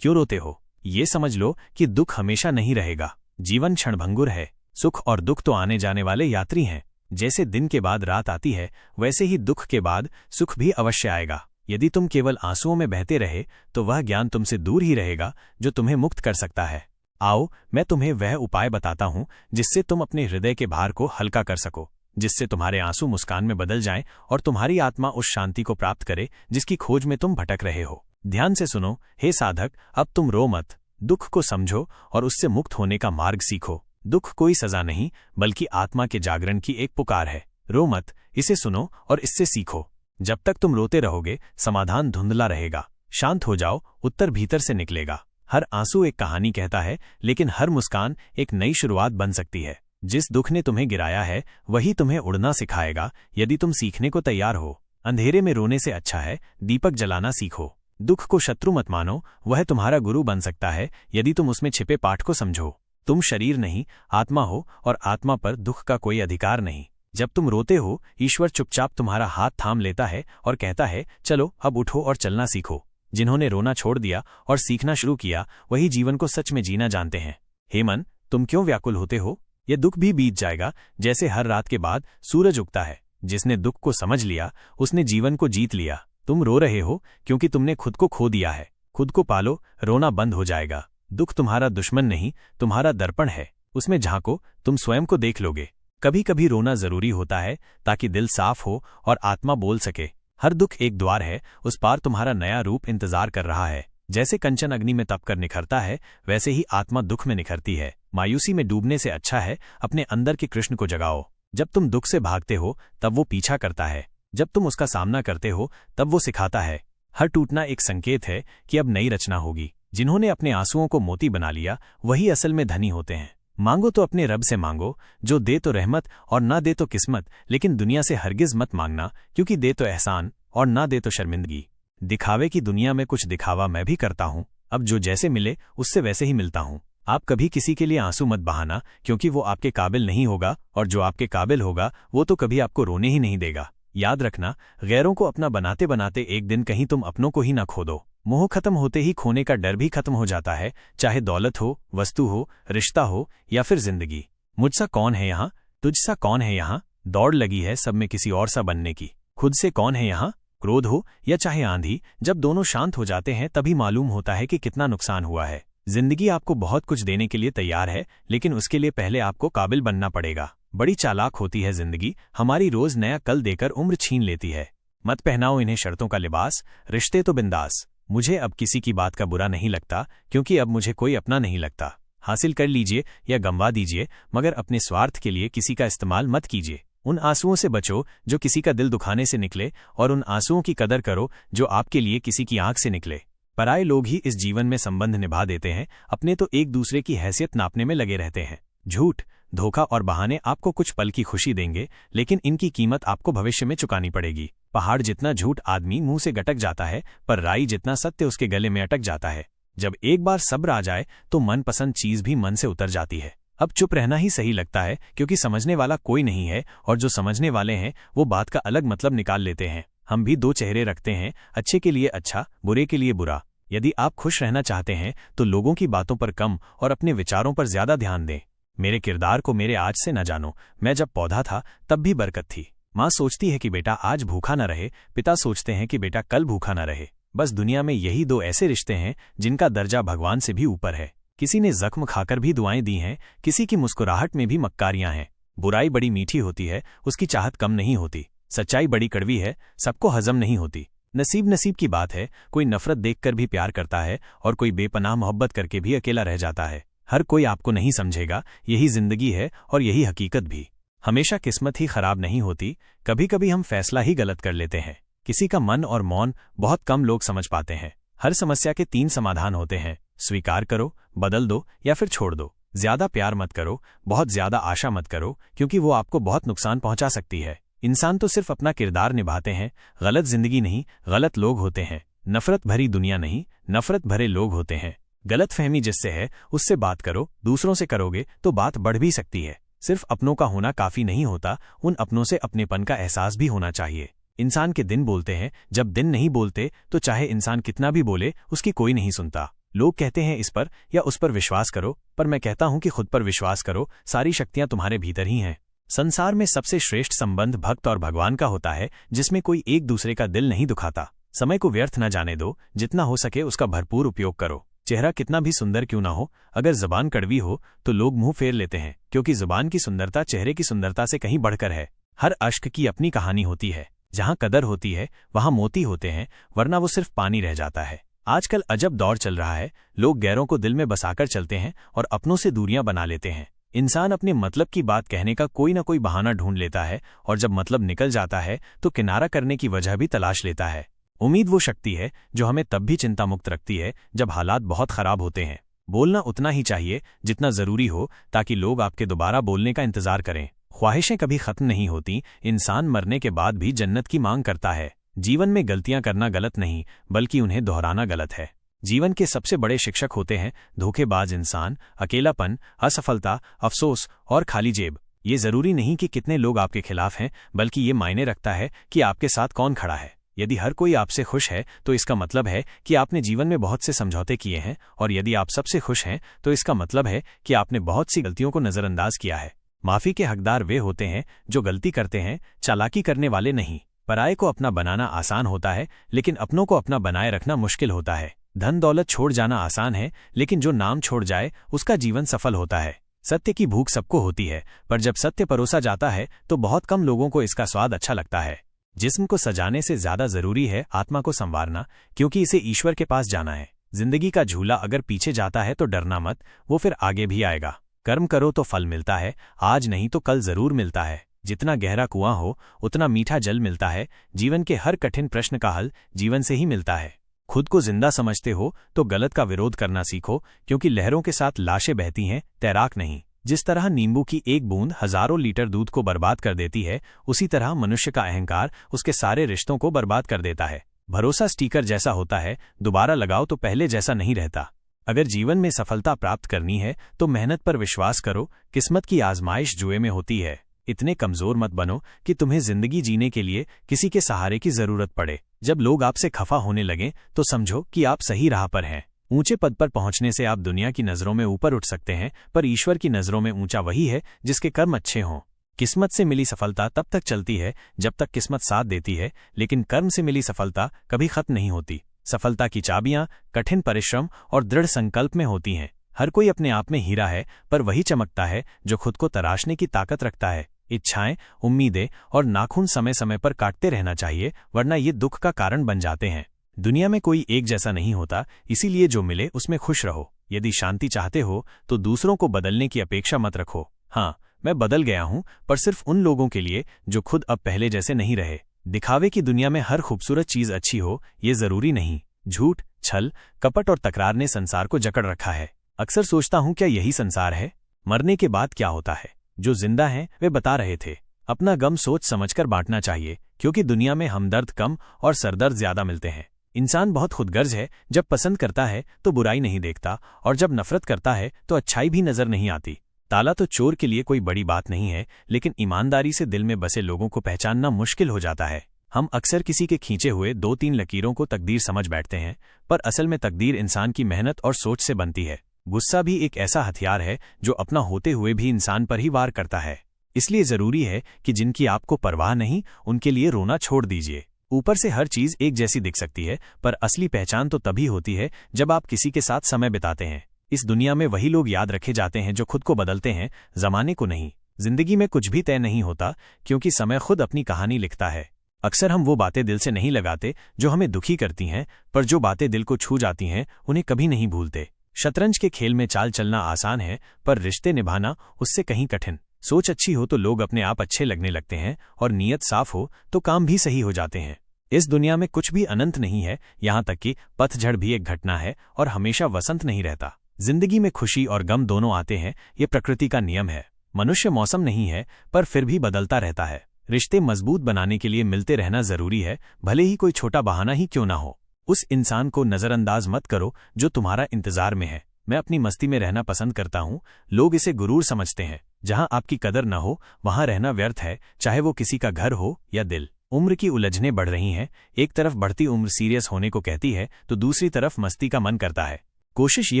क्यों रोते हो? ये समझ लो कि दुख हमेशा नहीं रहेगा। जीवन क्षणभंगुर है। सुख और दुख तो आने जाने वाले यात्री हैं। जैसे दिन के बाद रात आती है, वैसे ही दुख के बाद सुख भी अवश्य आएगा। यदि तुम केवल आंसुओं में बहते रहे तो वह ज्ञान तुमसे दूर ही रहेगा जो तुम्हें मुक्त कर सकता है। आओ, मैं तुम्हें वह उपाय बताता हूँ जिससे तुम अपने हृदय के भार को हल्का कर सको, जिससे तुम्हारे आंसू मुस्कान में बदल जाएं और तुम्हारी आत्मा उस शांति को प्राप्त करे जिसकी खोज में तुम भटक रहे हो। ध्यान से सुनो, हे साधक, अब तुम रो मत। दुख को समझो और उससे मुक्त होने का मार्ग सीखो। दुख कोई सजा नहीं, बल्कि आत्मा के जागरण की एक पुकार है। रो मत, इसे सुनो और इससे सीखो। जब तक तुम रोते रहोगे, समाधान धुंधला रहेगा। शांत हो जाओ, उत्तर भीतर से निकलेगा। हर आंसू एक कहानी कहता है, लेकिन हर मुस्कान एक नई शुरुआत बन सकती है। जिस दुख ने तुम्हें गिराया है, वही तुम्हें उड़ना सिखाएगा, यदि तुम सीखने को तैयार हो। अंधेरे में रोने से अच्छा है दीपक जलाना सीखो। दुख को शत्रु मत मानो, वह तुम्हारा गुरु बन सकता है यदि तुम उसमें छिपे पाठ को समझो। तुम शरीर नहीं, आत्मा हो, और आत्मा पर दुख का कोई अधिकार नहीं। जब तुम रोते हो, ईश्वर चुपचाप तुम्हारा हाथ थाम लेता है और कहता है, चलो अब उठो और चलना सीखो। जिन्होंने रोना छोड़ दिया और सीखना शुरू किया, वही जीवन को सच में जीना जानते हैं। हे मन, तुम क्यों व्याकुल होते हो? यह दुख भी बीत जाएगा, जैसे हर रात के बाद सूरज उगता है। जिसने दुख को समझ लिया, उसने जीवन को जीत लिया। तुम रो रहे हो क्योंकि तुमने खुद को खो दिया है। खुद को पालो, रोना बंद हो जाएगा। दुख तुम्हारा दुश्मन नहीं, तुम्हारा दर्पण है। उसमें झांको, तुम स्वयं को देख लोगे। कभी कभी रोना जरूरी होता है ताकि दिल साफ हो और आत्मा बोल सके। हर दुख एक द्वार है, उस पार तुम्हारा नया रूप इंतजार कर रहा है। जैसे कंचन अग्नि में तपकर निखरता है, वैसे ही आत्मा दुख में निखरती है। मायूसी में डूबने से अच्छा है अपने अंदर के कृष्ण को जगाओ। जब तुम दुख से भागते हो, तब वो पीछा करता है। जब तुम उसका सामना करते हो, तब वो सिखाता है। हर टूटना एक संकेत है कि अब नई रचना होगी। जिन्होंने अपने आंसुओं को मोती बना लिया, वही असल में धनी होते हैं। मांगो तो अपने रब से मांगो, जो दे तो रहमत और ना दे तो किस्मत, लेकिन दुनिया से हरगिज मत मांगना, क्योंकि दे तो एहसान और ना दे तो शर्मिंदगी। दिखावे की दुनिया में कुछ दिखावा मैं भी करता हूँ। अब जो जैसे मिले उससे वैसे ही मिलता हूँ। आप कभी किसी के लिए आंसू मत बहाना, क्योंकि वो आपके काबिल नहीं होगा, और जो आपके काबिल होगा वो तो कभी आपको रोने ही नहीं देगा। याद रखना, गैरों को अपना बनाते बनाते एक दिन कहीं तुम अपनों को ही ना खो दो। मोह खत्म होते ही खोने का डर भी खत्म हो जाता है, चाहे दौलत हो, वस्तु हो, रिश्ता हो या फिर जिंदगी। मुझसा कौन है यहाँ, तुझसा कौन है यहाँ, दौड़ लगी है सब में किसी और सा बनने की। खुद से कौन है यहाँ, क्रोध हो या चाहे आंधी, जब दोनों शांत हो जाते हैं तभी मालूम होता है कि कितना नुकसान हुआ है। जिंदगी आपको बहुत कुछ देने के लिए तैयार है, लेकिन उसके लिए पहले आपको काबिल बनना पड़ेगा। बड़ी चालाक होती है जिंदगी, हमारी रोज नया कल देकर उम्र छीन लेती है। मत पहनाओ इन्हें शर्तों का लिबास, रिश्ते तो बिंदास। मुझे अब किसी की बात का बुरा नहीं लगता, क्योंकि अब मुझे कोई अपना नहीं लगता। हासिल कर लीजिए या गंवा दीजिए, मगर अपने स्वार्थ के लिए किसी का इस्तेमाल मत कीजिए। उन आंसुओं से बचो जो किसी का दिल दुखाने से निकले, और उन आंसुओं की कदर करो जो आपके लिए किसी की आंख से निकले। पराये लोग ही इस जीवन में संबंध निभा देते हैं, अपने तो एक दूसरे की हैसियत नापने में लगे रहते हैं। झूठ, धोखा और बहाने आपको कुछ पल की खुशी देंगे, लेकिन इनकी कीमत आपको भविष्य में चुकानी पड़ेगी। पहाड़ जितना झूठ आदमी मुंह से गटक जाता है, पर राई जितना सत्य उसके गले में अटक जाता है। जब एक बार सब्र आ जाए तो मनपसंद चीज भी मन से उतर जाती है। अब चुप रहना ही सही लगता है, क्योंकि समझने वाला कोई नहीं है, और जो समझने वाले हैं वो बात का अलग मतलब निकाल लेते हैं। हम भी दो चेहरे रखते हैं, अच्छे के लिए अच्छा, बुरे के लिए बुरा। यदि आप खुश रहना चाहते हैं तो लोगों की बातों पर कम और अपने विचारों पर ज्यादा ध्यान दें। मेरे किरदार को मेरे आज से न जानो, मैं जब पौधा था तब भी बरकत थी। माँ सोचती है कि बेटा आज भूखा न रहे, पिता सोचते हैं कि बेटा कल भूखा न रहे। बस दुनिया में यही दो ऐसे रिश्ते हैं जिनका दर्जा भगवान से भी ऊपर है। किसी ने जख्म खाकर भी दुआएं दी हैं, किसी की मुस्कुराहट में भी मक्कारियां हैं। बुराई बड़ी मीठी होती है, उसकी चाहत कम नहीं होती। सच्चाई बड़ी कड़वी है, सबको हजम नहीं होती। नसीब की बात है, कोई नफरत देखकर भी प्यार करता है, और कोई बेपनाह मोहब्बत करके भी अकेला रह जाता है। हर कोई आपको नहीं समझेगा, यही जिंदगी है और यही हकीकत भी। हमेशा किस्मत ही खराब नहीं होती, कभी कभी हम फैसला ही गलत कर लेते हैं। किसी का मन और मौन बहुत कम लोग समझ पाते हैं। हर समस्या के 3 समाधान होते हैं, स्वीकार करो, बदल दो या फिर छोड़ दो। ज्यादा प्यार मत करो, बहुत ज्यादा आशा मत करो, क्योंकि वो आपको बहुत नुकसान पहुंचा सकती है। इंसान तो सिर्फ अपना किरदार निभाते हैं, गलत जिंदगी नहीं, गलत लोग होते हैं। नफरत भरी दुनिया नहीं, नफरत भरे लोग होते हैं। गलत फहमी जिससे है उससे बात करो, दूसरों से करोगे तो बात बढ़ भी सकती है। सिर्फ अपनों का होना काफी नहीं होता, उन अपनों से अपनेपन का एहसास भी होना चाहिए। इंसान के दिन बोलते हैं, जब दिन नहीं बोलते तो चाहे इंसान कितना भी बोले उसकी कोई नहीं सुनता। लोग कहते हैं इस पर या उस पर विश्वास करो, पर मैं कहता हूं कि खुद पर विश्वास करो। सारी शक्तियां तुम्हारे भीतर ही हैं। संसार में सबसे श्रेष्ठ संबंध भक्त और भगवान का होता है, जिसमें कोई एक दूसरे का दिल नहीं दुखाता। समय को व्यर्थ न जाने दो, जितना हो सके उसका भरपूर उपयोग करो। चेहरा कितना भी सुंदर क्यों ना हो, अगर जुबान कड़वी हो तो लोग मुंह फेर लेते हैं, क्योंकि जुबान की सुंदरता चेहरे की सुंदरता से कहीं बढ़कर है। हर अश्क की अपनी कहानी होती है। जहां कदर होती है वहां मोती होते हैं, वरना वो सिर्फ पानी रह जाता है। आजकल अजब दौर चल रहा है। लोग गैरों को दिल में बसाकर चलते हैं और अपनों से दूरियां बना लेते हैं। इंसान अपने मतलब की बात कहने का कोई ना कोई बहाना ढूंढ लेता है, और जब मतलब निकल जाता है तो किनारा करने की वजह भी तलाश लेता है। उम्मीद वो शक्ति है जो हमें तब भी चिंता मुक्त रखती है जब हालात बहुत खराब होते हैं। बोलना उतना ही चाहिए जितना जरूरी हो, ताकि लोग आपके दोबारा बोलने का इंतजार करें। ख्वाहिशें कभी खत्म नहीं होती। इंसान मरने के बाद भी जन्नत की मांग करता है। जीवन में गलतियां करना गलत नहीं, बल्कि उन्हें दोहराना गलत है। जीवन के सबसे बड़े शिक्षक होते हैं धोखेबाज इंसान, अकेलापन, असफलता, अफसोस और खाली जेब। ये जरूरी नहीं कि कितने लोग आपके खिलाफ हैं, बल्कि ये मायने रखता है कि आपके साथ कौन खड़ा है। यदि हर कोई आपसे खुश है तो इसका मतलब है कि आपने जीवन में बहुत से समझौते किए हैं, और यदि आप सबसे खुश हैं तो इसका मतलब है कि आपने बहुत सी गलतियों को नजरअंदाज किया है। माफी के हकदार वे होते हैं जो गलती करते हैं, चालाकी करने वाले नहीं। पराये को अपना बनाना आसान होता है, लेकिन अपनों को अपना बनाए रखना मुश्किल होता है। धन दौलत छोड़ जाना आसान है, लेकिन जो नाम छोड़ जाए उसका जीवन सफल होता है। सत्य की भूख सबको होती है, पर जब सत्य परोसा जाता है तो बहुत कम लोगों को इसका स्वाद अच्छा लगता है। जिस्म को सजाने से ज्यादा जरूरी है आत्मा को संवारना, क्योंकि इसे ईश्वर के पास जाना है। जिंदगी का झूला अगर पीछे जाता है तो डरना मत, वो फिर आगे भी आएगा। कर्म करो तो फल मिलता है, आज नहीं तो कल जरूर मिलता है। जितना गहरा कुआं हो उतना मीठा जल मिलता है। जीवन के हर कठिन प्रश्न का हल जीवन से ही मिलता है। खुद को जिंदा समझते हो तो गलत का विरोध करना सीखो, क्योंकि लहरों के साथ लाशें बहती हैं, तैराक नहीं। जिस तरह नींबू की एक बूंद हजारों लीटर दूध को बर्बाद कर देती है, उसी तरह मनुष्य का अहंकार उसके सारे रिश्तों को बर्बाद कर देता है। भरोसा स्टीकर जैसा होता है, दोबारा लगाओ तो पहले जैसा नहीं रहता। अगर जीवन में सफलता प्राप्त करनी है तो मेहनत पर विश्वास करो। किस्मत की आजमाइश जुए में होती है। इतने कमजोर मत बनो कि तुम्हें जिंदगी जीने के लिए किसी के सहारे की जरूरत पड़े। जब लोग आपसे खफा होने लगें तो समझो कि आप सही राह पर हैं। ऊंचे पद पर पहुंचने से आप दुनिया की नजरों में ऊपर उठ सकते हैं, पर ईश्वर की नजरों में ऊंचा वही है जिसके कर्म अच्छे हों। किस्मत से मिली सफलता तब तक चलती है जब तक किस्मत साथ देती है, लेकिन कर्म से मिली सफलता कभी खत्म नहीं होती। सफलता की चाबियां कठिन परिश्रम और दृढ़ संकल्प में होती हैं। हर कोई अपने आप में हीरा है, पर वही चमकता है जो खुद को तराशने की ताकत रखता है। इच्छाएं, उम्मीदें और नाखून समय समय पर काटते रहना चाहिए, वरना ये दुख का कारण बन जाते हैं। दुनिया में कोई एक जैसा नहीं होता, इसीलिए जो मिले उसमें खुश रहो। यदि शांति चाहते हो तो दूसरों को बदलने की अपेक्षा मत रखो। हाँ, मैं बदल गया हूं, पर सिर्फ उन लोगों के लिए जो खुद अब पहले जैसे नहीं रहे। दिखावे की दुनिया में हर खूबसूरत चीज अच्छी हो ये जरूरी नहीं। झूठ, छल, कपट और तकरार ने संसार को जकड़ रखा है। अक्सर सोचता हूं क्या यही संसार है? मरने के बाद क्या होता है? जो जिंदा हैं वे बता रहे थे। अपना गम सोच समझकर बांटना चाहिए, क्योंकि दुनिया में हमदर्द कम और सरदर्द ज्यादा मिलते हैं। इंसान बहुत खुदगर्ज है। जब पसंद करता है तो बुराई नहीं देखता, और जब नफरत करता है तो अच्छाई भी नजर नहीं आती। ताला तो चोर के लिए कोई बड़ी बात नहीं है, लेकिन ईमानदारी से दिल में बसे लोगों को पहचानना मुश्किल हो जाता है। हम अक्सर किसी के खींचे हुए 2-3 लकीरों को तकदीर समझ बैठते हैं, पर असल में तकदीर इंसान की मेहनत और सोच से बनती है। गुस्सा भी एक ऐसा हथियार है जो अपना होते हुए भी इंसान पर ही वार करता है। इसलिए जरूरी है कि जिनकी आपको परवाह नहीं, उनके लिए रोना छोड़ दीजिए। ऊपर से हर चीज एक जैसी दिख सकती है, पर असली पहचान तो तभी होती है जब आप किसी के साथ समय बिताते हैं। इस दुनिया में वही लोग याद रखे जाते हैं जो खुद को बदलते हैं, जमाने को नहीं। जिंदगी में कुछ भी तय नहीं होता, क्योंकि समय खुद अपनी कहानी लिखता है। अक्सर हम वो बातें दिल से नहीं लगाते जो हमें दुखी करती हैं, पर जो बातें दिल को छू जाती हैं उन्हें कभी नहीं भूलते। शतरंज के खेल में चाल चलना आसान है, पर रिश्ते निभाना उससे कहीं कठिन। सोच अच्छी हो तो लोग अपने आप अच्छे लगने लगते हैं, और नीयत साफ हो तो काम भी सही हो जाते हैं। इस दुनिया में कुछ भी अनंत नहीं है, यहाँ तक कि पतझड़ भी एक घटना है, और हमेशा वसंत नहीं रहता। जिंदगी में खुशी और गम दोनों आते हैं, ये प्रकृति का नियम है। मनुष्य मौसम नहीं है, पर फिर भी बदलता रहता है। रिश्ते मजबूत बनाने के लिए मिलते रहना जरूरी है, भले ही कोई छोटा बहाना ही क्यों ना हो। उस इंसान को नजरअंदाज मत करो जो तुम्हारा इंतजार में है। मैं अपनी मस्ती में रहना पसंद करता हूँ। लोग इसे गुरूर समझते हैं। जहां आपकी कदर न हो वहां रहना व्यर्थ है, चाहे वो किसी का घर हो या दिल। उम्र की उलझनें बढ़ रही हैं। एक तरफ बढ़ती उम्र सीरियस होने को कहती है, तो दूसरी तरफ मस्ती का मन करता है। कोशिश ये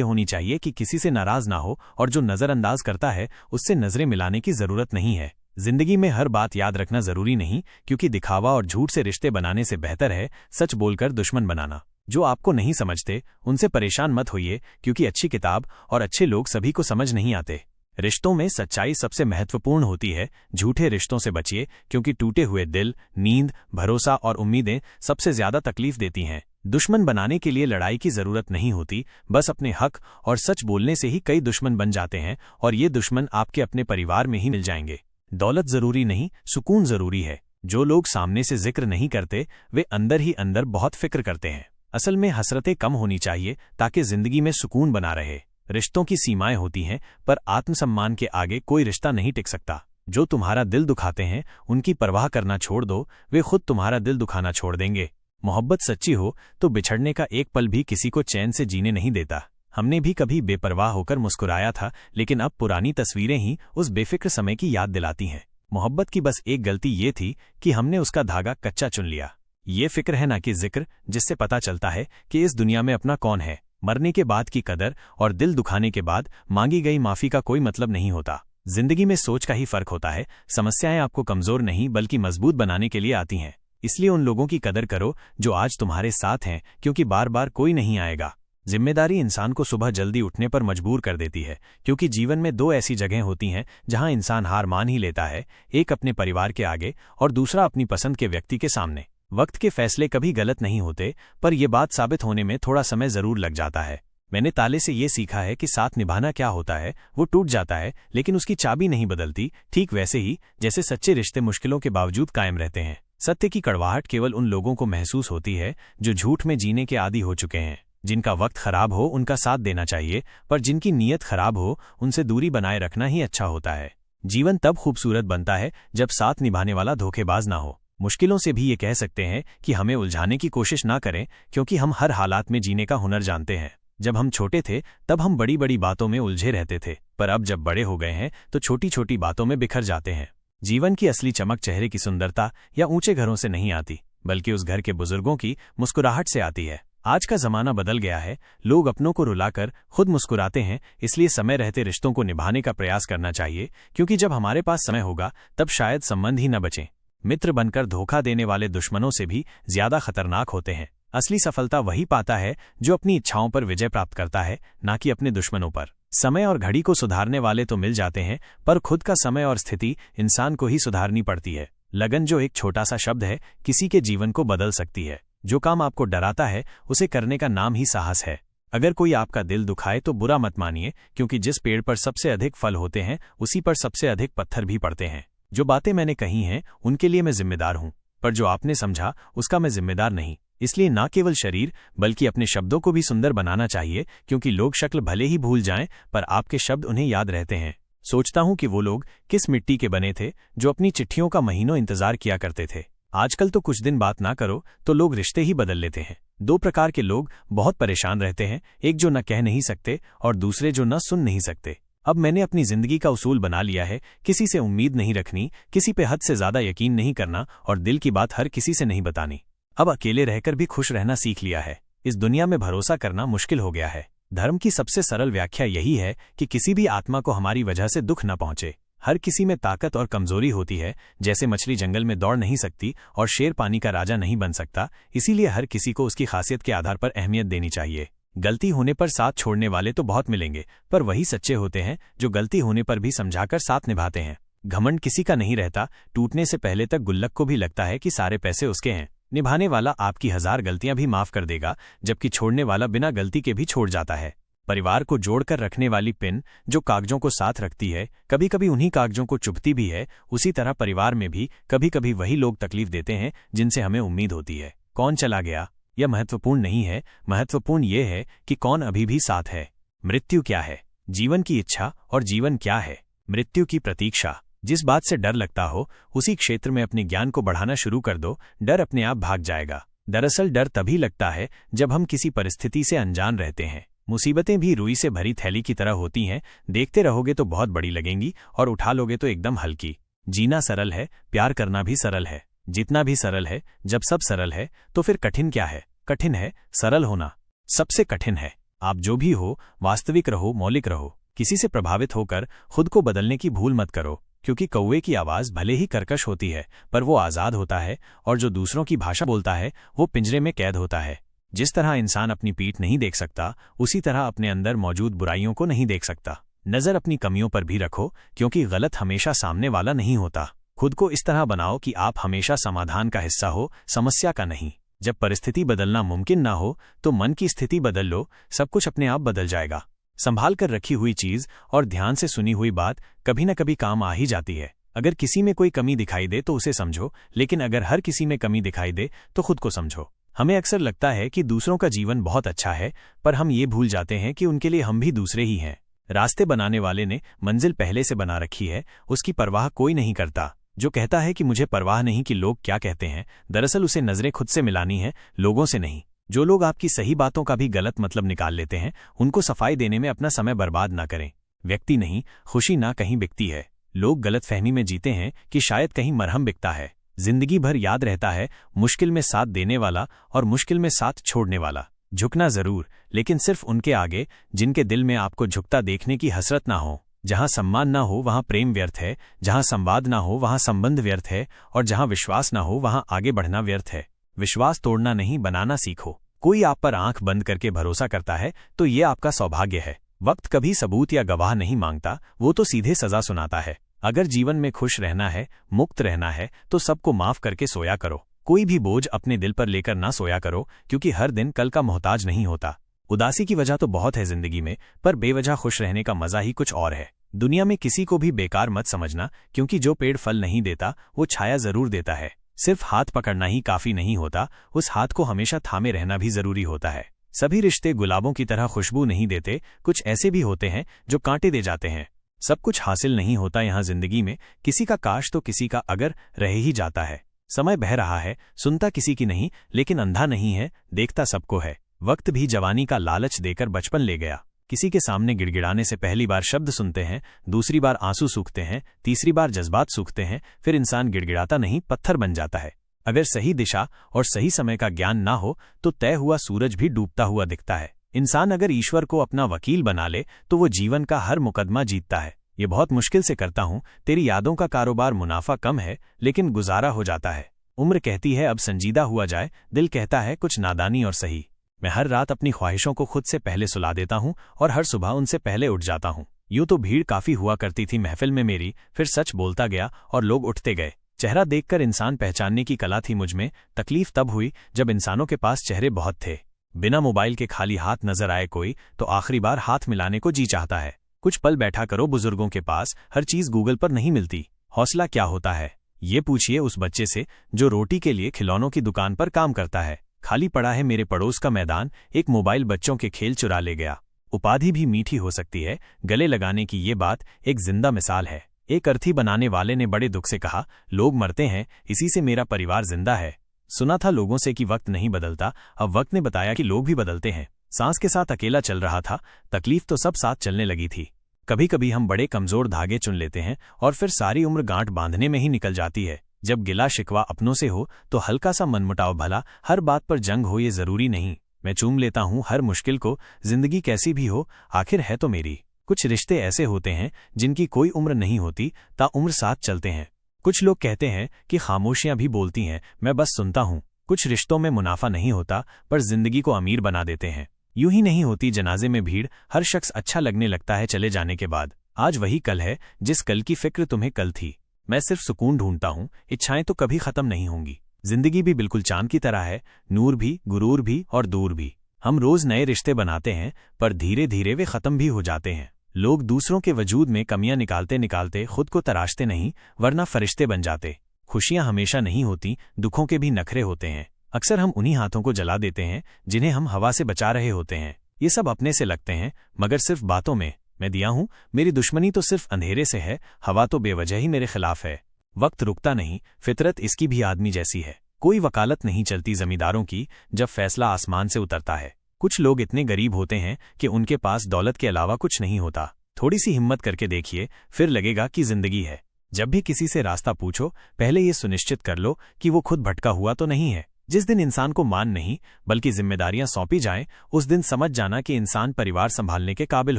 होनी चाहिए कि किसी से नाराज ना हो, और जो नजरअंदाज करता है उससे नजरें मिलाने की जरूरत नहीं है। जिंदगी में हर बात याद रखना जरूरी नहीं, क्योंकि दिखावा और झूठ से रिश्ते बनाने से बेहतर है सच बोलकर दुश्मन बनाना। जो आपको नहीं समझते उनसे परेशान मत होइए, क्योंकि अच्छी किताब और अच्छे लोग सभी को समझ नहीं आते। रिश्तों में सच्चाई सबसे महत्वपूर्ण होती है। झूठे रिश्तों से बचिए, क्योंकि टूटे हुए दिल, नींद, भरोसा और उम्मीदें सबसे ज्यादा तकलीफ देती हैं। दुश्मन बनाने के लिए लड़ाई की जरूरत नहीं होती, बस अपने हक और सच बोलने से ही कई दुश्मन बन जाते हैं, और ये दुश्मन आपके अपने परिवार में ही मिल जाएंगे। दौलत जरूरी नहीं, सुकून जरूरी है। जो लोग सामने से जिक्र नहीं करते वे अंदर ही अंदर बहुत फिक्र करते हैं। असल में हसरतें कम होनी चाहिए ताकि जिंदगी में सुकून बना रहे। रिश्तों की सीमाएं होती हैं, पर आत्मसम्मान के आगे कोई रिश्ता नहीं टिक सकता। जो तुम्हारा दिल दुखाते हैं उनकी परवाह करना छोड़ दो, वे खुद तुम्हारा दिल दुखाना छोड़ देंगे। मोहब्बत सच्ची हो तो बिछड़ने का एक पल भी किसी को चैन से जीने नहीं देता। हमने भी कभी बेपरवाह होकर मुस्कुराया था, लेकिन अब पुरानी तस्वीरें ही उस बेफिक्र समय की याद दिलाती हैं। मोहब्बत की बस एक गलती ये थी कि हमने उसका धागा कच्चा चुन लिया। ये फिक्र है ना कि जिक्र, जिससे पता चलता है कि इस दुनिया में अपना कौन है। मरने के बाद की कदर और दिल दुखाने के बाद मांगी गई माफी का कोई मतलब नहीं होता। जिंदगी में सोच का ही फर्क होता है। समस्याएं आपको कमजोर नहीं बल्कि मजबूत बनाने के लिए आती हैं। इसलिए उन लोगों की कदर करो जो आज तुम्हारे साथ हैं, क्योंकि बार बार कोई नहीं आएगा। जिम्मेदारी इंसान को सुबह जल्दी उठने पर मजबूर कर देती है, क्योंकि जीवन में दो ऐसी जगहें होती हैं जहां इंसान हार मान ही लेता है, एक अपने परिवार के आगे और दूसरा अपनी पसंद के व्यक्ति के सामने। वक्त के फैसले कभी गलत नहीं होते, पर यह बात साबित होने में थोड़ा समय जरूर लग जाता है। मैंने ताले से ये सीखा है कि साथ निभाना क्या होता है। वो टूट जाता है लेकिन उसकी चाबी नहीं बदलती, ठीक वैसे ही जैसे सच्चे रिश्ते मुश्किलों के बावजूद कायम रहते हैं। सत्य की कड़वाहट केवल उन लोगों को महसूस होती है जो झूठ में जीने के आदी हो चुके हैं। जिनका वक्त खराब हो उनका साथ देना चाहिए, पर जिनकी नीयत खराब हो उनसे दूरी बनाए रखना ही अच्छा होता है। जीवन तब खूबसूरत बनता है जब साथ निभाने वाला धोखेबाज ना हो। मुश्किलों से भी ये कह सकते हैं कि हमें उलझाने की कोशिश ना करें, क्योंकि हम हर हालात में जीने का हुनर जानते हैं। जब हम छोटे थे तब हम बड़ी बड़ी बातों में उलझे रहते थे, पर अब जब बड़े हो गए हैं तो छोटी छोटी बातों में बिखर जाते हैं। जीवन की असली चमक चेहरे की सुंदरता या ऊंचे घरों से नहीं आती, बल्कि उस घर के बुजुर्गों की मुस्कुराहट से आती है। आज का जमाना बदल गया है, लोग अपनों को रुलाकर खुद मुस्कुराते हैं। इसलिए समय रहते रिश्तों को निभाने का प्रयास करना चाहिए, क्योंकि जब हमारे पास समय होगा तब शायद संबंध ही न बचें। मित्र बनकर धोखा देने वाले दुश्मनों से भी ज्यादा खतरनाक होते हैं। असली सफलता वही पाता है जो अपनी इच्छाओं पर विजय प्राप्त करता है, ना कि अपने दुश्मनों पर। समय और घड़ी को सुधारने वाले तो मिल जाते हैं, पर खुद का समय और स्थिति इंसान को ही सुधारनी पड़ती है। लगन जो एक छोटा सा शब्द है, किसी के जीवन को बदल सकती है। जो काम आपको डराता है उसे करने का नाम ही साहस है। अगर कोई आपका दिल दुखाए तो बुरा मत मानिए, क्योंकि जिस पेड़ पर सबसे अधिक फल होते हैं उसी पर सबसे अधिक पत्थर भी पड़ते हैं। जो बातें मैंने कही हैं उनके लिए मैं जिम्मेदार हूं, पर जो आपने समझा उसका मैं जिम्मेदार नहीं। इसलिए ना केवल शरीर बल्कि अपने शब्दों को भी सुंदर बनाना चाहिए, क्योंकि लोग शक्ल भले ही भूल जाएं पर आपके शब्द उन्हें याद रहते हैं। सोचता हूं कि वो लोग किस मिट्टी के बने थे जो अपनी चिट्ठियों का महीनों इंतजार किया करते थे। आजकल तो कुछ दिन बात ना करो तो लोग रिश्ते ही बदल लेते हैं। दो प्रकार के लोग बहुत परेशान रहते हैं, एक जो न कह नहीं सकते और दूसरे जो न सुन नहीं सकते। अब मैंने अपनी जिंदगी का उसूल बना लिया है, किसी से उम्मीद नहीं रखनी, किसी पे हद से ज्यादा यकीन नहीं करना और दिल की बात हर किसी से नहीं बतानी। अब अकेले रहकर भी खुश रहना सीख लिया है। इस दुनिया में भरोसा करना मुश्किल हो गया है। धर्म की सबसे सरल व्याख्या यही है कि किसी भी आत्मा को हमारी वजह से दुख न पहुंचे। हर किसी में ताकत और कमजोरी होती है। जैसे मछली जंगल में दौड़ नहीं सकती और शेर पानी का राजा नहीं बन सकता, इसीलिए हर किसी को उसकी खासियत के आधार पर अहमियत देनी चाहिए। गलती होने पर साथ छोड़ने वाले तो बहुत मिलेंगे, पर वही सच्चे होते हैं जो गलती होने पर भी समझाकर साथ निभाते हैं। घमंड किसी का नहीं रहता, टूटने से पहले तक गुल्लक को भी लगता है कि सारे पैसे उसके हैं। निभाने वाला आपकी 1000 गलतियां भी माफ कर देगा, जबकि छोड़ने वाला बिना गलती के भी छोड़ जाता है। परिवार को जोड़कर रखने वाली पिन जो कागजों को साथ रखती है, कभी कभी उन्हीं कागजों को चुभती भी है। उसी तरह परिवार में भी कभी कभी वही लोग तकलीफ देते हैं जिनसे हमें उम्मीद होती है। कौन चला गया यह महत्वपूर्ण नहीं है, महत्वपूर्ण यह है कि कौन अभी भी साथ है। मृत्यु क्या है? जीवन की इच्छा। और जीवन क्या है? मृत्यु की प्रतीक्षा। जिस बात से डर लगता हो उसी क्षेत्र में अपने ज्ञान को बढ़ाना शुरू कर दो, डर अपने आप भाग जाएगा। दरअसल डर तभी लगता है जब हम किसी परिस्थिति से अनजान रहते हैं। मुसीबतें भी रुई से भरी थैली की तरह होती हैं, देखते रहोगे तो बहुत बड़ी लगेंगी और उठा लोगे तो एकदम हल्की। जीना सरल है, प्यार करना भी सरल है। जितना भी सरल है, जब सब सरल है तो फिर कठिन क्या है? कठिन है सरल होना, सबसे कठिन है। आप जो भी हो, वास्तविक रहो, मौलिक रहो। किसी से प्रभावित होकर खुद को बदलने की भूल मत करो, क्योंकि कौवे की आवाज़ भले ही कर्कश होती है, पर वो आज़ाद होता है, और जो दूसरों की भाषा बोलता है वो पिंजरे में कैद होता है। जिस तरह इंसान अपनी पीठ नहीं देख सकता, उसी तरह अपने अंदर मौजूद बुराइयों को नहीं देख सकता। नज़र अपनी कमियों पर भी रखो, क्योंकि गलत हमेशा सामने वाला नहीं होता। खुद को इस तरह बनाओ कि आप हमेशा समाधान का हिस्सा हो, समस्या का नहीं। जब परिस्थिति बदलना मुमकिन ना हो तो मन की स्थिति बदल लो, सब कुछ अपने आप बदल जाएगा। संभाल कर रखी हुई चीज और ध्यान से सुनी हुई बात कभी न कभी काम आ ही जाती है। अगर किसी में कोई कमी दिखाई दे तो उसे समझो, लेकिन अगर हर किसी में कमी दिखाई दे तो खुद को समझो। हमें अक्सर लगता है कि दूसरों का जीवन बहुत अच्छा है, पर हम ये भूल जाते हैं कि उनके लिए हम भी दूसरे ही हैं। रास्ते बनाने वाले ने मंजिल पहले से बना रखी है, उसकी परवाह कोई नहीं करता। जो कहता है कि मुझे परवाह नहीं कि लोग क्या कहते हैं, दरअसल उसे नजरें खुद से मिलानी है, लोगों से नहीं। जो लोग आपकी सही बातों का भी गलत मतलब निकाल लेते हैं, उनको सफाई देने में अपना समय बर्बाद ना करें। व्यक्ति नहीं, खुशी ना कहीं बिकती है। लोग गलतफहमी में जीते हैं कि शायद कहीं मरहम बिकता है। जिंदगी भर याद रहता है मुश्किल में साथ देने वाला और मुश्किल में साथ छोड़ने वाला। झुकना जरूर, लेकिन सिर्फ उनके आगे जिनके दिल में आपको झुकता देखने की हसरत ना हो। जहां सम्मान ना हो वहां प्रेम व्यर्थ है, जहां संवाद ना हो वहां संबंध व्यर्थ है, और जहां विश्वास ना हो वहां आगे बढ़ना व्यर्थ है। विश्वास तोड़ना नहीं, बनाना सीखो। कोई आप पर आंख बंद करके भरोसा करता है तो ये आपका सौभाग्य है। वक्त कभी सबूत या गवाह नहीं मांगता, वो तो सीधे सजा सुनाता है। अगर जीवन में खुश रहना है, मुक्त रहना है, तो सबको माफ करके सोया करो। कोई भी बोझ अपने दिल पर लेकर ना सोया करो, क्योंकि हर दिन कल का मोहताज नहीं होता। उदासी की वजह तो बहुत है जिंदगी में, पर बेवजह खुश रहने का मजा ही कुछ और है। दुनिया में किसी को भी बेकार मत समझना, क्योंकि जो पेड़ फल नहीं देता वो छाया जरूर देता है। सिर्फ हाथ पकड़ना ही काफी नहीं होता, उस हाथ को हमेशा थामे रहना भी जरूरी होता है। सभी रिश्ते गुलाबों की तरह खुशबू नहीं देते, कुछ ऐसे भी होते हैं जो कांटे दे जाते हैं। सब कुछ हासिल नहीं होता यहाँ जिंदगी में, किसी का काश तो किसी का अगर रह ही जाता है। समय बह रहा है, सुनता किसी की नहीं, लेकिन अंधा नहीं है, देखता सबको है। वक्त भी जवानी का लालच देकर बचपन ले गया। किसी के सामने गिड़गिड़ाने से पहली बार शब्द सुनते हैं, दूसरी बार आंसू सूखते हैं, तीसरी बार जज्बात सूखते हैं, फिर इंसान गिड़गिड़ाता नहीं पत्थर बन जाता है। अगर सही दिशा और सही समय का ज्ञान ना हो तो तय हुआ सूरज भी डूबता हुआ दिखता है। इंसान अगर ईश्वर को अपना वकील बना ले तो वो जीवन का हर मुकदमा जीतता है। ये बहुत मुश्किल से करता हूँ, तेरी यादों का कारोबार मुनाफा कम है लेकिन गुजारा हो जाता है। उम्र कहती है अब संजीदा हुआ जाए, दिल कहता है कुछ नादानी और सही। मैं हर रात अपनी ख्वाहिशों को खुद से पहले सुला देता हूँ और हर सुबह उनसे पहले उठ जाता हूँ। यूं तो भीड़ काफी हुआ करती थी महफिल में मेरी, फिर सच बोलता गया और लोग उठते गए। चेहरा देखकर इंसान पहचानने की कला थी मुझमें। तकलीफ तब हुई जब इंसानों के पास चेहरे बहुत थे। बिना मोबाइल के खाली हाथ नजर आए कोई तो आखिरी बार हाथ मिलाने को जी चाहता है। कुछ पल बैठा करो बुजुर्गों के पास, हर चीज गूगल पर नहीं मिलती। हौसला क्या होता है ये पूछिए उस बच्चे से जो रोटी के लिए खिलौनों की दुकान पर काम करता है। खाली पड़ा है मेरे पड़ोस का मैदान, एक मोबाइल बच्चों के खेल चुरा ले गया। उपाधि भी मीठी हो सकती है, गले लगाने की ये बात एक जिंदा मिसाल है। एक अर्थी बनाने वाले ने बड़े दुख से कहा, लोग मरते हैं, इसी से मेरा परिवार जिंदा है। सुना था लोगों से कि वक्त नहीं बदलता, अब वक्त ने बताया कि लोग भी बदलते हैं। सांस के साथ अकेला चल रहा था, तकलीफ तो सब साथ चलने लगी थी। कभी कभी हम बड़े कमजोर धागे चुन लेते हैं और फिर सारी उम्र गांठ बांधने में ही निकल जाती है। जब गिला शिकवा अपनों से हो तो हल्का सा मनमुटाव भला, हर बात पर जंग हो ये जरूरी नहीं। मैं चूम लेता हूँ हर मुश्किल को, जिंदगी कैसी भी हो आखिर है तो मेरी। कुछ रिश्ते ऐसे होते हैं जिनकी कोई उम्र नहीं होती, ताउम्र साथ चलते हैं। कुछ लोग कहते हैं कि खामोशियां भी बोलती हैं, मैं बस सुनता हूँ। कुछ रिश्तों में मुनाफा नहीं होता, पर जिंदगी को अमीर बना देते हैं। यूं ही नहीं होती जनाजे में भीड़, हर शख्स अच्छा लगने लगता है चले जाने के बाद। आज वही कल है जिस कल की फिक्र तुम्हें कल थी। मैं सिर्फ सुकून ढूंढता हूँ, इच्छाएं तो कभी खत्म नहीं होंगी। जिंदगी भी बिल्कुल चांद की तरह है, नूर भी, गुरूर भी और दूर भी। हम रोज नए रिश्ते बनाते हैं, पर धीरे धीरे वे खत्म भी हो जाते हैं। लोग दूसरों के वजूद में कमियां निकालते निकालते खुद को तराशते नहीं, वरना फरिश्ते बन जाते। खुशियां हमेशा नहीं होती, दुखों के भी नखरे होते हैं। अक्सर हम उन्हीं हाथों को जला देते हैं जिन्हें हम हवा से बचा रहे होते हैं। ये सब अपने से लगते हैं, मगर सिर्फ बातों में। मैं दिया हूं, मेरी दुश्मनी तो सिर्फ अंधेरे से है, हवा तो बेवजह ही मेरे खिलाफ है। वक्त रुकता नहीं, फितरत इसकी भी आदमी जैसी है। कोई वकालत नहीं चलती जमींदारों की जब फैसला आसमान से उतरता है। कुछ लोग इतने गरीब होते हैं कि उनके पास दौलत के अलावा कुछ नहीं होता। थोड़ी सी हिम्मत करके देखिए, फिर लगेगा कि जिंदगी है। जब भी किसी से रास्ता पूछो, पहले ये सुनिश्चित कर लो कि वो खुद भटका हुआ तो नहीं है। जिस दिन इंसान को मान नहीं बल्कि जिम्मेदारियां सौंपी जाएं, उस दिन समझ जाना कि इंसान परिवार संभालने के काबिल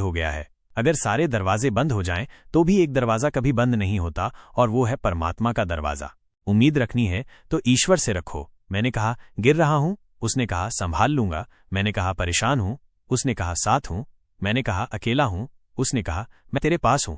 हो गया है। अगर सारे दरवाजे बंद हो जाएं तो भी एक दरवाजा कभी बंद नहीं होता, और वो है परमात्मा का दरवाजा। उम्मीद रखनी है तो ईश्वर से रखो। मैंने कहा गिर रहा हूं, उसने कहा संभाल लूंगा। मैंने कहा परेशान हूं, उसने कहा साथ हूं। मैंने कहा अकेला हूं, उसने कहा मैं तेरे पास हूं।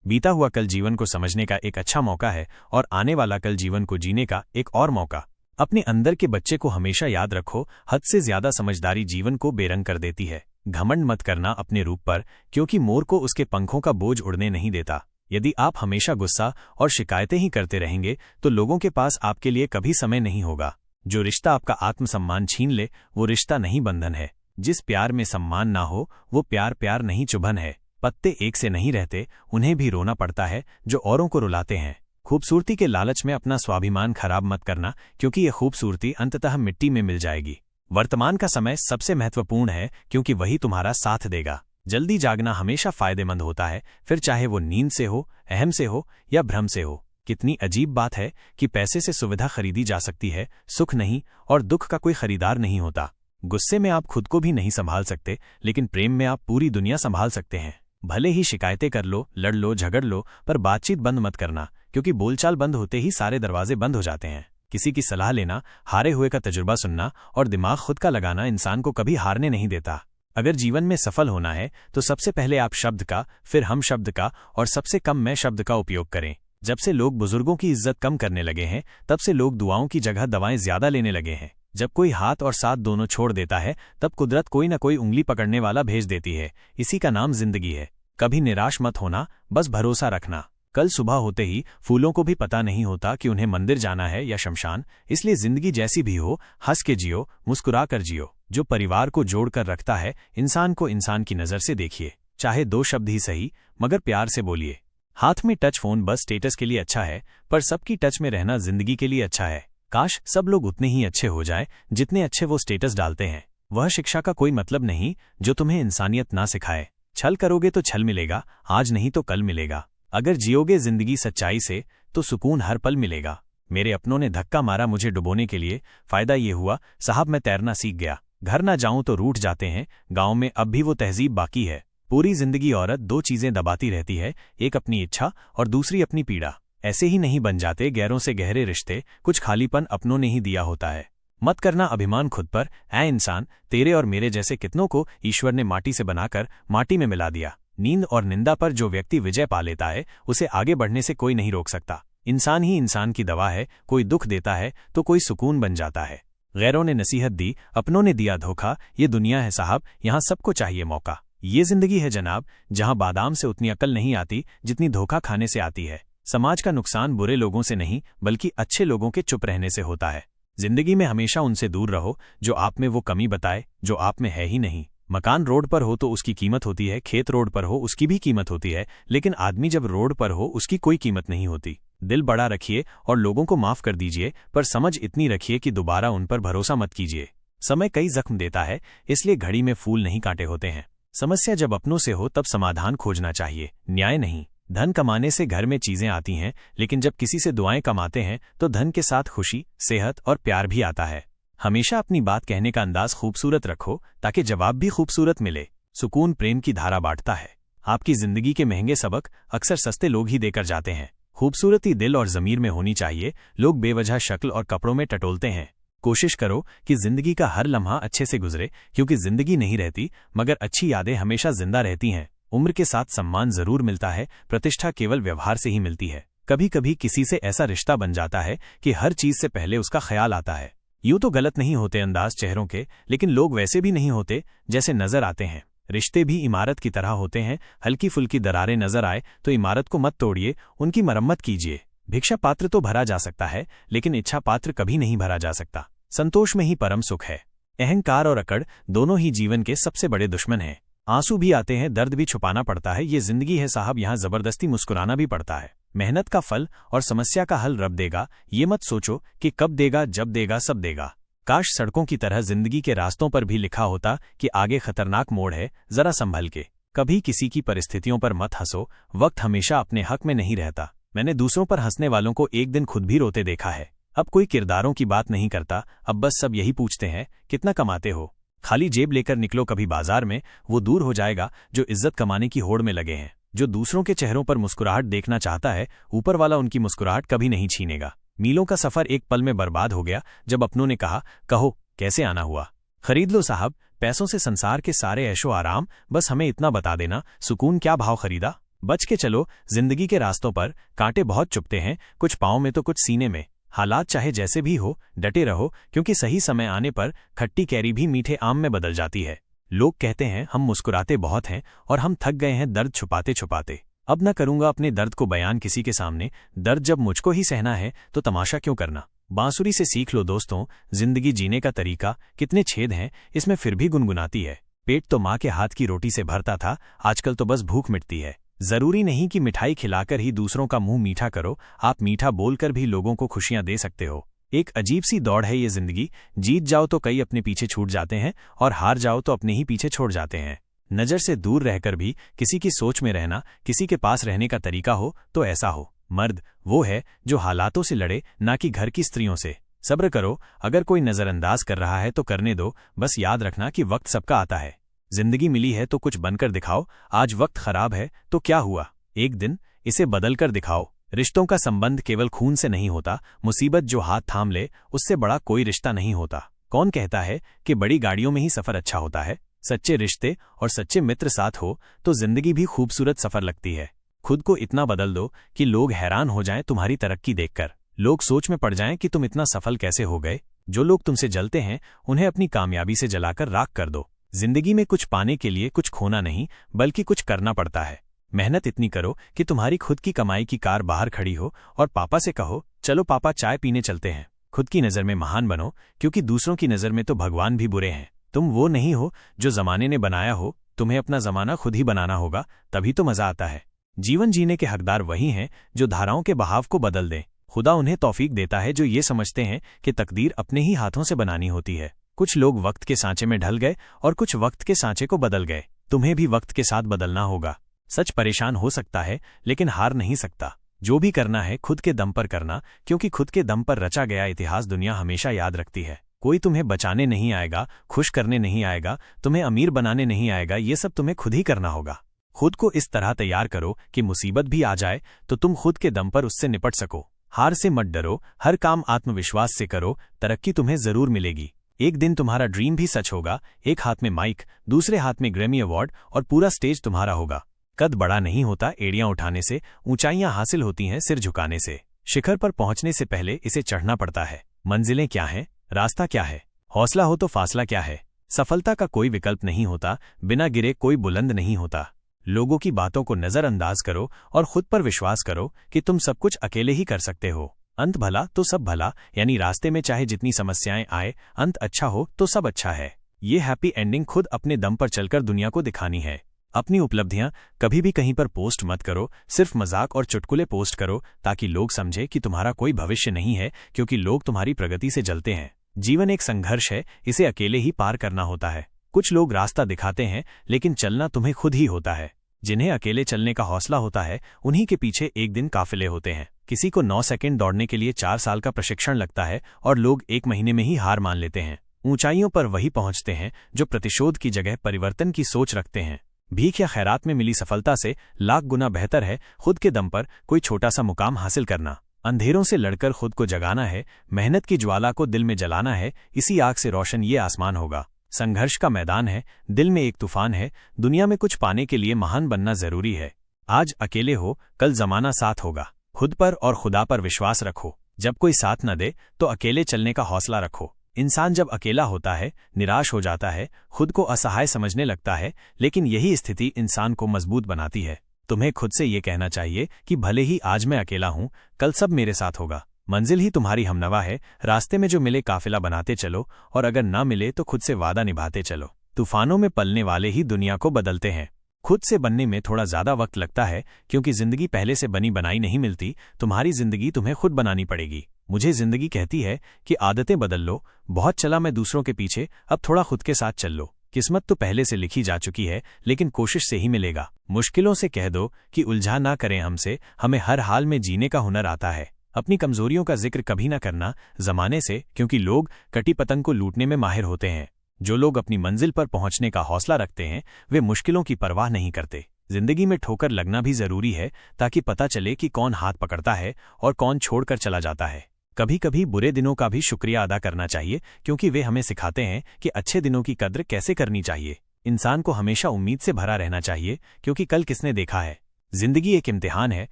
बीता हुआ कल जीवन को समझने का एक अच्छा मौका है, और आने वाला कल जीवन को जीने का एक और मौका। अपने अंदर के बच्चे को हमेशा याद रखो, हद से ज्यादा समझदारी जीवन को बेरंग कर देती है। घमंड मत करना अपने रूप पर, क्योंकि मोर को उसके पंखों का बोझ उड़ने नहीं देता। यदि आप हमेशा गुस्सा और शिकायतें ही करते रहेंगे तो लोगों के पास आपके लिए कभी समय नहीं होगा। जो रिश्ता आपका आत्मसम्मान छीन ले वो रिश्ता नहीं बंधन है। जिस प्यार में सम्मान ना हो वो प्यार प्यार नहीं चुभन है। पत्ते एक से नहीं रहते, उन्हें भी रोना पड़ता है जो औरों को रुलाते हैं। खूबसूरती के लालच में अपना स्वाभिमान खराब मत करना, क्योंकि ये खूबसूरती अंततः मिट्टी में मिल जाएगी। वर्तमान का समय सबसे महत्वपूर्ण है, क्योंकि वही तुम्हारा साथ देगा। जल्दी जागना हमेशा फायदेमंद होता है, फिर चाहे वो नींद से हो, अहम से हो या भ्रम से हो। कितनी अजीब बात है कि पैसे से सुविधा खरीदी जा सकती है, सुख नहीं, और दुख का कोई खरीदार नहीं होता। गुस्से में आप खुद को भी नहीं संभाल सकते, लेकिन प्रेम में आप पूरी दुनिया संभाल सकते हैं। भले ही शिकायतें कर लो, लड़ लो, झगड़ लो, पर बातचीत बंद मत करना, क्योंकि बोलचाल बंद होते ही सारे दरवाजे बंद हो जाते हैं। किसी की सलाह लेना, हारे हुए का तजुर्बा सुनना और दिमाग खुद का लगाना इंसान को कभी हारने नहीं देता। अगर जीवन में सफल होना है तो सबसे पहले आप शब्द का, फिर हम शब्द का और सबसे कम मैं शब्द का उपयोग करें। जब से लोग बुजुर्गों की इज्जत कम करने लगे हैं, तब से लोग दुआओं की जगह दवाएं ज्यादा लेने लगे हैं। जब कोई हाथ और साथ दोनों छोड़ देता है, तब कुदरत कोई न कोई उंगली पकड़ने वाला भेज देती है। इसी का नाम जिंदगी है। कभी निराश मत होना, बस भरोसा रखना। कल सुबह होते ही फूलों को भी पता नहीं होता कि उन्हें मंदिर जाना है या शमशान। इसलिए जिंदगी जैसी भी हो, हंस के जियो, मुस्कुरा कर जियो। जो परिवार को जोड़कर रखता है, इंसान को इंसान की नजर से देखिए। चाहे 2 शब्द ही सही, मगर प्यार से बोलिए। हाथ में टच फोन बस स्टेटस के लिए अच्छा है, पर सबकी टच में रहना जिंदगी के लिए अच्छा है। काश सब लोग उतने ही अच्छे हो जाएं जितने अच्छे वो स्टेटस डालते हैं। वह शिक्षा का कोई मतलब नहीं जो तुम्हें इंसानियत ना सिखाए। छल करोगे तो छल मिलेगा, आज नहीं तो कल मिलेगा। अगर जियोगे जिंदगी सच्चाई से तो सुकून हर पल मिलेगा। मेरे अपनों ने धक्का मारा मुझे डुबोने के लिए, फायदा ये हुआ साहब मैं तैरना सीख गया। घर ना जाऊं तो रूठ जाते हैं, गांव में अब भी वो तहजीब बाकी है। पूरी जिंदगी औरत 2 चीजें दबाती रहती है, एक अपनी इच्छा और दूसरी अपनी पीड़ा। ऐसे ही नहीं बन जाते गैरों से गहरे रिश्ते, कुछ खालीपन अपनों ने ही दिया होता है। मत करना अभिमान खुद पर। ऐ इंसान, तेरे और मेरे जैसे कितनों को ईश्वर ने माटी से बनाकर माटी में मिला दिया। नींद और निंदा पर जो व्यक्ति विजय पा लेता है, उसे आगे बढ़ने से कोई नहीं रोक सकता। इंसान ही इंसान की दवा है। कोई दुख देता है तो कोई सुकून बन जाता है। गैरों ने नसीहत दी, अपनों ने दिया धोखा। ये दुनिया है साहब, यहाँ सबको चाहिए मौका। ये जिंदगी है जनाब, जहाँ बादाम से उतनी अकल नहीं आती जितनी धोखा खाने से आती है। समाज का नुकसान बुरे लोगों से नहीं बल्कि अच्छे लोगों के चुप रहने से होता है। जिंदगी में हमेशा उनसे दूर रहो जो आप में वो कमी बताए जो आप में है ही नहीं। मकान रोड पर हो तो उसकी कीमत होती है, खेत रोड पर हो उसकी भी कीमत होती है, लेकिन आदमी जब रोड पर हो उसकी कोई कीमत नहीं होती। दिल बड़ा रखिए और लोगों को माफ कर दीजिए, पर समझ इतनी रखिए कि दोबारा उन पर भरोसा मत कीजिए। समय कई जख्म देता है, इसलिए घड़ी में फूल नहीं काटे होते हैं। समस्या जब अपनों से हो तब समाधान खोजना चाहिए, न्याय नहीं। धन कमाने से घर में चीजें आती हैं, लेकिन जब किसी से दुआएं कमाते हैं तो धन के साथ खुशी, सेहत और प्यार भी आता है। हमेशा अपनी बात कहने का अंदाज खूबसूरत रखो ताकि जवाब भी खूबसूरत मिले। सुकून प्रेम की धारा बांटता है। आपकी जिंदगी के महंगे सबक अक्सर सस्ते लोग ही देकर जाते हैं। खूबसूरती दिल और जमीर में होनी चाहिए, लोग बेवजह शक्ल और कपड़ों में टटोलते हैं। कोशिश करो कि जिंदगी का हर लम्हा अच्छे से गुजरे, क्योंकि जिंदगी नहीं रहती मगर अच्छी यादें हमेशा जिंदा रहती हैं। उम्र के साथ सम्मान जरूर मिलता है, प्रतिष्ठा केवल व्यवहार से ही मिलती है। कभी कभी किसी से ऐसा रिश्ता बन जाता है कि हर चीज से पहले उसका ख्याल आता है। यूं तो गलत नहीं होते अंदाज चेहरों के, लेकिन लोग वैसे भी नहीं होते जैसे नजर आते हैं। रिश्ते भी इमारत की तरह होते हैं, हल्की फुल्की दरारें नजर आए तो इमारत को मत तोड़िए, उनकी मरम्मत कीजिए। भिक्षा पात्र तो भरा जा सकता है, लेकिन इच्छा पात्र कभी नहीं भरा जा सकता। संतोष में ही परम सुख है। अहंकार और अकड़ दोनों ही जीवन के सबसे बड़े दुश्मन हैं। आंसू भी आते हैं, दर्द भी छुपाना पड़ता है। ये जिंदगी है साहब, यहाँ जबरदस्ती मुस्कुराना भी पड़ता है। मेहनत का फल और समस्या का हल रब देगा, ये मत सोचो कि कब देगा, जब देगा सब देगा। काश सड़कों की तरह जिंदगी के रास्तों पर भी लिखा होता कि आगे खतरनाक मोड़ है, जरा संभल के। कभी किसी की परिस्थितियों पर मत हंसो, वक्त हमेशा अपने हक में नहीं रहता। मैंने दूसरों पर हंसने वालों को एक दिन खुद भी रोते देखा है। अब कोई किरदारों की बात नहीं करता, अब बस सब यही पूछते हैं कितना कमाते हो। खाली जेब लेकर निकलो कभी बाजार में, वो दूर हो जाएगा जो इज्जत कमाने की होड़ में लगे हैं। जो दूसरों के चेहरों पर मुस्कुराहट देखना चाहता है, ऊपर वाला उनकी मुस्कुराहट कभी नहीं छीनेगा। मीलों का सफर एक पल में बर्बाद हो गया जब अपनों ने कहा, कहो कैसे आना हुआ। खरीद लो साहब, पैसों से संसार के सारे ऐशो आराम, बस हमें इतना बता देना सुकून क्या भाव खरीदा। बच के चलो, जिंदगी के रास्तों पर कांटे बहुत चुभते हैं, कुछ पाँव में तो कुछ सीने में। हालात चाहे जैसे भी हो, डटे रहो, क्योंकि सही समय आने पर खट्टी कैरी भी मीठे आम में बदल जाती है। लोग कहते हैं हम मुस्कुराते बहुत हैं और हम थक गए हैं दर्द छुपाते छुपाते। अब न करूंगा अपने दर्द को बयान किसी के सामने, दर्द जब मुझको ही सहना है तो तमाशा क्यों करना। बांसुरी से सीख लो दोस्तों, जिंदगी जीने का तरीका, कितने छेद हैं इसमें फिर भी गुनगुनाती है। पेट तो माँ के हाथ की रोटी से भरता था, आजकल तो बस भूख मिटती है। जरूरी नहीं कि मिठाई खिलाकर ही दूसरों का मुंह मीठा करो, आप मीठा बोलकर भी लोगों को खुशियां दे सकते हो। एक अजीब सी दौड़ है ये जिंदगी, जीत जाओ तो कई अपने पीछे छूट जाते हैं और हार जाओ तो अपने ही पीछे छोड़ जाते हैं। नजर से दूर रहकर भी किसी की सोच में रहना, किसी के पास रहने का तरीका हो तो ऐसा हो। मर्द वो है जो हालातों से लड़े, ना कि घर की स्त्रियों से। सब्र करो, अगर कोई नजरअंदाज कर रहा है तो करने दो, बस याद रखना कि वक्त सबका आता है। जिंदगी मिली है तो कुछ बनकर दिखाओ, आज वक्त खराब है तो क्या हुआ, एक दिन इसे बदल कर दिखाओ। रिश्तों का संबंध केवल खून से नहीं होता, मुसीबत जो हाथ थाम ले उससे बड़ा कोई रिश्ता नहीं होता। कौन कहता है कि बड़ी गाड़ियों में ही सफर अच्छा होता है। सच्चे रिश्ते और सच्चे मित्र साथ हो तो जिंदगी भी खूबसूरत सफर लगती है। खुद को इतना बदल दो कि लोग हैरान हो जाएं तुम्हारी तरक्की देखकर, लोग सोच में पड़ जाएं कि तुम इतना सफल कैसे हो गए। जो लोग तुमसे जलते हैं उन्हें अपनी कामयाबी से जलाकर राख कर दो। जिंदगी में कुछ पाने के लिए कुछ खोना नहीं, बल्कि कुछ करना पड़ता है। मेहनत इतनी करो कि तुम्हारी खुद की कमाई की कार बाहर खड़ी हो और पापा से कहो, चलो पापा चाय पीने चलते हैं। खुद की नज़र में महान बनो, क्योंकि दूसरों की नज़र में तो भगवान भी बुरे हैं। तुम वो नहीं हो जो जमाने ने बनाया हो, तुम्हें अपना जमाना खुद ही बनाना होगा, तभी तो मजा आता है। जीवन जीने के हकदार वही हैं जो धाराओं के बहाव को बदल दें। खुदा उन्हें तौफीक देता है जो ये समझते हैं कि तकदीर अपने ही हाथों से बनानी होती है। कुछ लोग वक्त के सांचे में ढल गए और कुछ वक्त के सांचे को बदल गए। तुम्हें भी वक्त के साथ बदलना होगा। सच परेशान हो सकता है लेकिन हार नहीं सकता। जो भी करना है खुद के दम पर करना, क्योंकि खुद के दम पर रचा गया इतिहास दुनिया हमेशा याद रखती है। कोई तुम्हें बचाने नहीं आएगा, खुश करने नहीं आएगा, तुम्हें अमीर बनाने नहीं आएगा, ये सब तुम्हें खुद ही करना होगा। खुद को इस तरह तैयार करो कि मुसीबत भी आ जाए तो तुम खुद के दम पर उससे निपट सको। हार से मत डरो, हर काम आत्मविश्वास से करो, तरक्की तुम्हें जरूर मिलेगी। एक दिन तुम्हारा ड्रीम भी सच होगा, एक हाथ में माइक, दूसरे हाथ में ग्रैमी अवार्ड और पूरा स्टेज तुम्हारा होगा। कद बड़ा नहीं होता एड़ियां उठाने से, ऊंचाइयां हासिल होती हैं सिर झुकाने से। शिखर पर पहुंचने से पहले इसे चढ़ना पड़ता है। मंजिलें क्या हैं, रास्ता क्या है, हौसला हो तो फासला क्या है। सफलता का कोई विकल्प नहीं होता, बिना गिरे कोई बुलंद नहीं होता। लोगों की बातों को नजरअंदाज करो और खुद पर विश्वास करो कि तुम सब कुछ अकेले ही कर सकते हो। अंत भला तो सब भला, यानी रास्ते में चाहे जितनी समस्याएं आए, अंत अच्छा हो तो सब अच्छा है। ये हैप्पी एंडिंग खुद अपने दम पर चलकर दुनिया को दिखानी है। अपनी उपलब्धियां कभी भी कहीं पर पोस्ट मत करो, सिर्फ मजाक और चुटकुले पोस्ट करो ताकि लोग समझे कि तुम्हारा कोई भविष्य नहीं है, क्योंकि लोग तुम्हारी प्रगति से जलते हैं। जीवन एक संघर्ष है, इसे अकेले ही पार करना होता है। कुछ लोग रास्ता दिखाते हैं लेकिन चलना तुम्हें खुद ही होता है। जिन्हें अकेले चलने का हौसला होता है उन्हीं के पीछे एक दिन काफिले होते हैं। किसी को 9 सेकंड दौड़ने के लिए 4 साल का प्रशिक्षण लगता है और लोग 1 महीने में ही हार मान लेते हैं। ऊंचाइयों पर वही पहुंचते हैं जो प्रतिशोध की जगह परिवर्तन की सोच रखते हैं। भीख या खैरात में मिली सफलता से लाख गुना बेहतर है खुद के दम पर कोई छोटा सा मुकाम हासिल करना। अंधेरों से लड़कर खुद को जगाना है, मेहनत की ज्वाला को दिल में जलाना है, इसी आग से रोशन ये आसमान होगा। संघर्ष का मैदान है, दिल में एक तूफान है, दुनिया में कुछ पाने के लिए महान बनना जरूरी है। आज अकेले हो, कल जमाना साथ होगा। खुद पर और खुदा पर विश्वास रखो। जब कोई साथ न दे तो अकेले चलने का हौसला रखो। इंसान जब अकेला होता है, निराश हो जाता है, खुद को असहाय समझने लगता है, लेकिन यही स्थिति इंसान को मजबूत बनाती है। तुम्हें खुद से ये कहना चाहिए कि भले ही आज मैं अकेला हूं, कल सब मेरे साथ होगा। मंजिल ही तुम्हारी हमनवा है, रास्ते में जो मिले काफिला बनाते चलो, और अगर ना मिले तो खुद से वादा निभाते चलो। तूफानों में पलने वाले ही दुनिया को बदलते हैं। खुद से बनने में थोड़ा ज्यादा वक्त लगता है, क्योंकि जिंदगी पहले से बनी बनाई नहीं मिलती। तुम्हारी जिंदगी तुम्हें खुद बनानी पड़ेगी। मुझे जिंदगी कहती है कि आदतें बदल लो। बहुत चला मैं दूसरों के पीछे, अब थोड़ा खुद के साथ चल लो। किस्मत तो पहले से लिखी जा चुकी है, लेकिन कोशिश से ही मिलेगा। मुश्किलों से कह दो कि उलझा ना करें हमसे, हमें हर हाल में जीने का हुनर आता है। अपनी कमजोरियों का जिक्र कभी न करना जमाने से, क्योंकि लोग कटी पतंग को लूटने में माहिर होते हैं। जो लोग अपनी मंजिल पर पहुंचने का हौसला रखते हैं वे मुश्किलों की परवाह नहीं करते। जिंदगी में ठोकर लगना भी जरूरी है ताकि पता चले कि कौन हाथ पकड़ता है और कौन छोड़कर चला जाता है। कभी कभी बुरे दिनों का भी शुक्रिया अदा करना चाहिए, क्योंकि वे हमें सिखाते हैं कि अच्छे दिनों की कद्र कैसे करनी चाहिए। इंसान को हमेशा उम्मीद से भरा रहना चाहिए, क्योंकि कल किसने देखा है। जिंदगी एक इम्तिहान है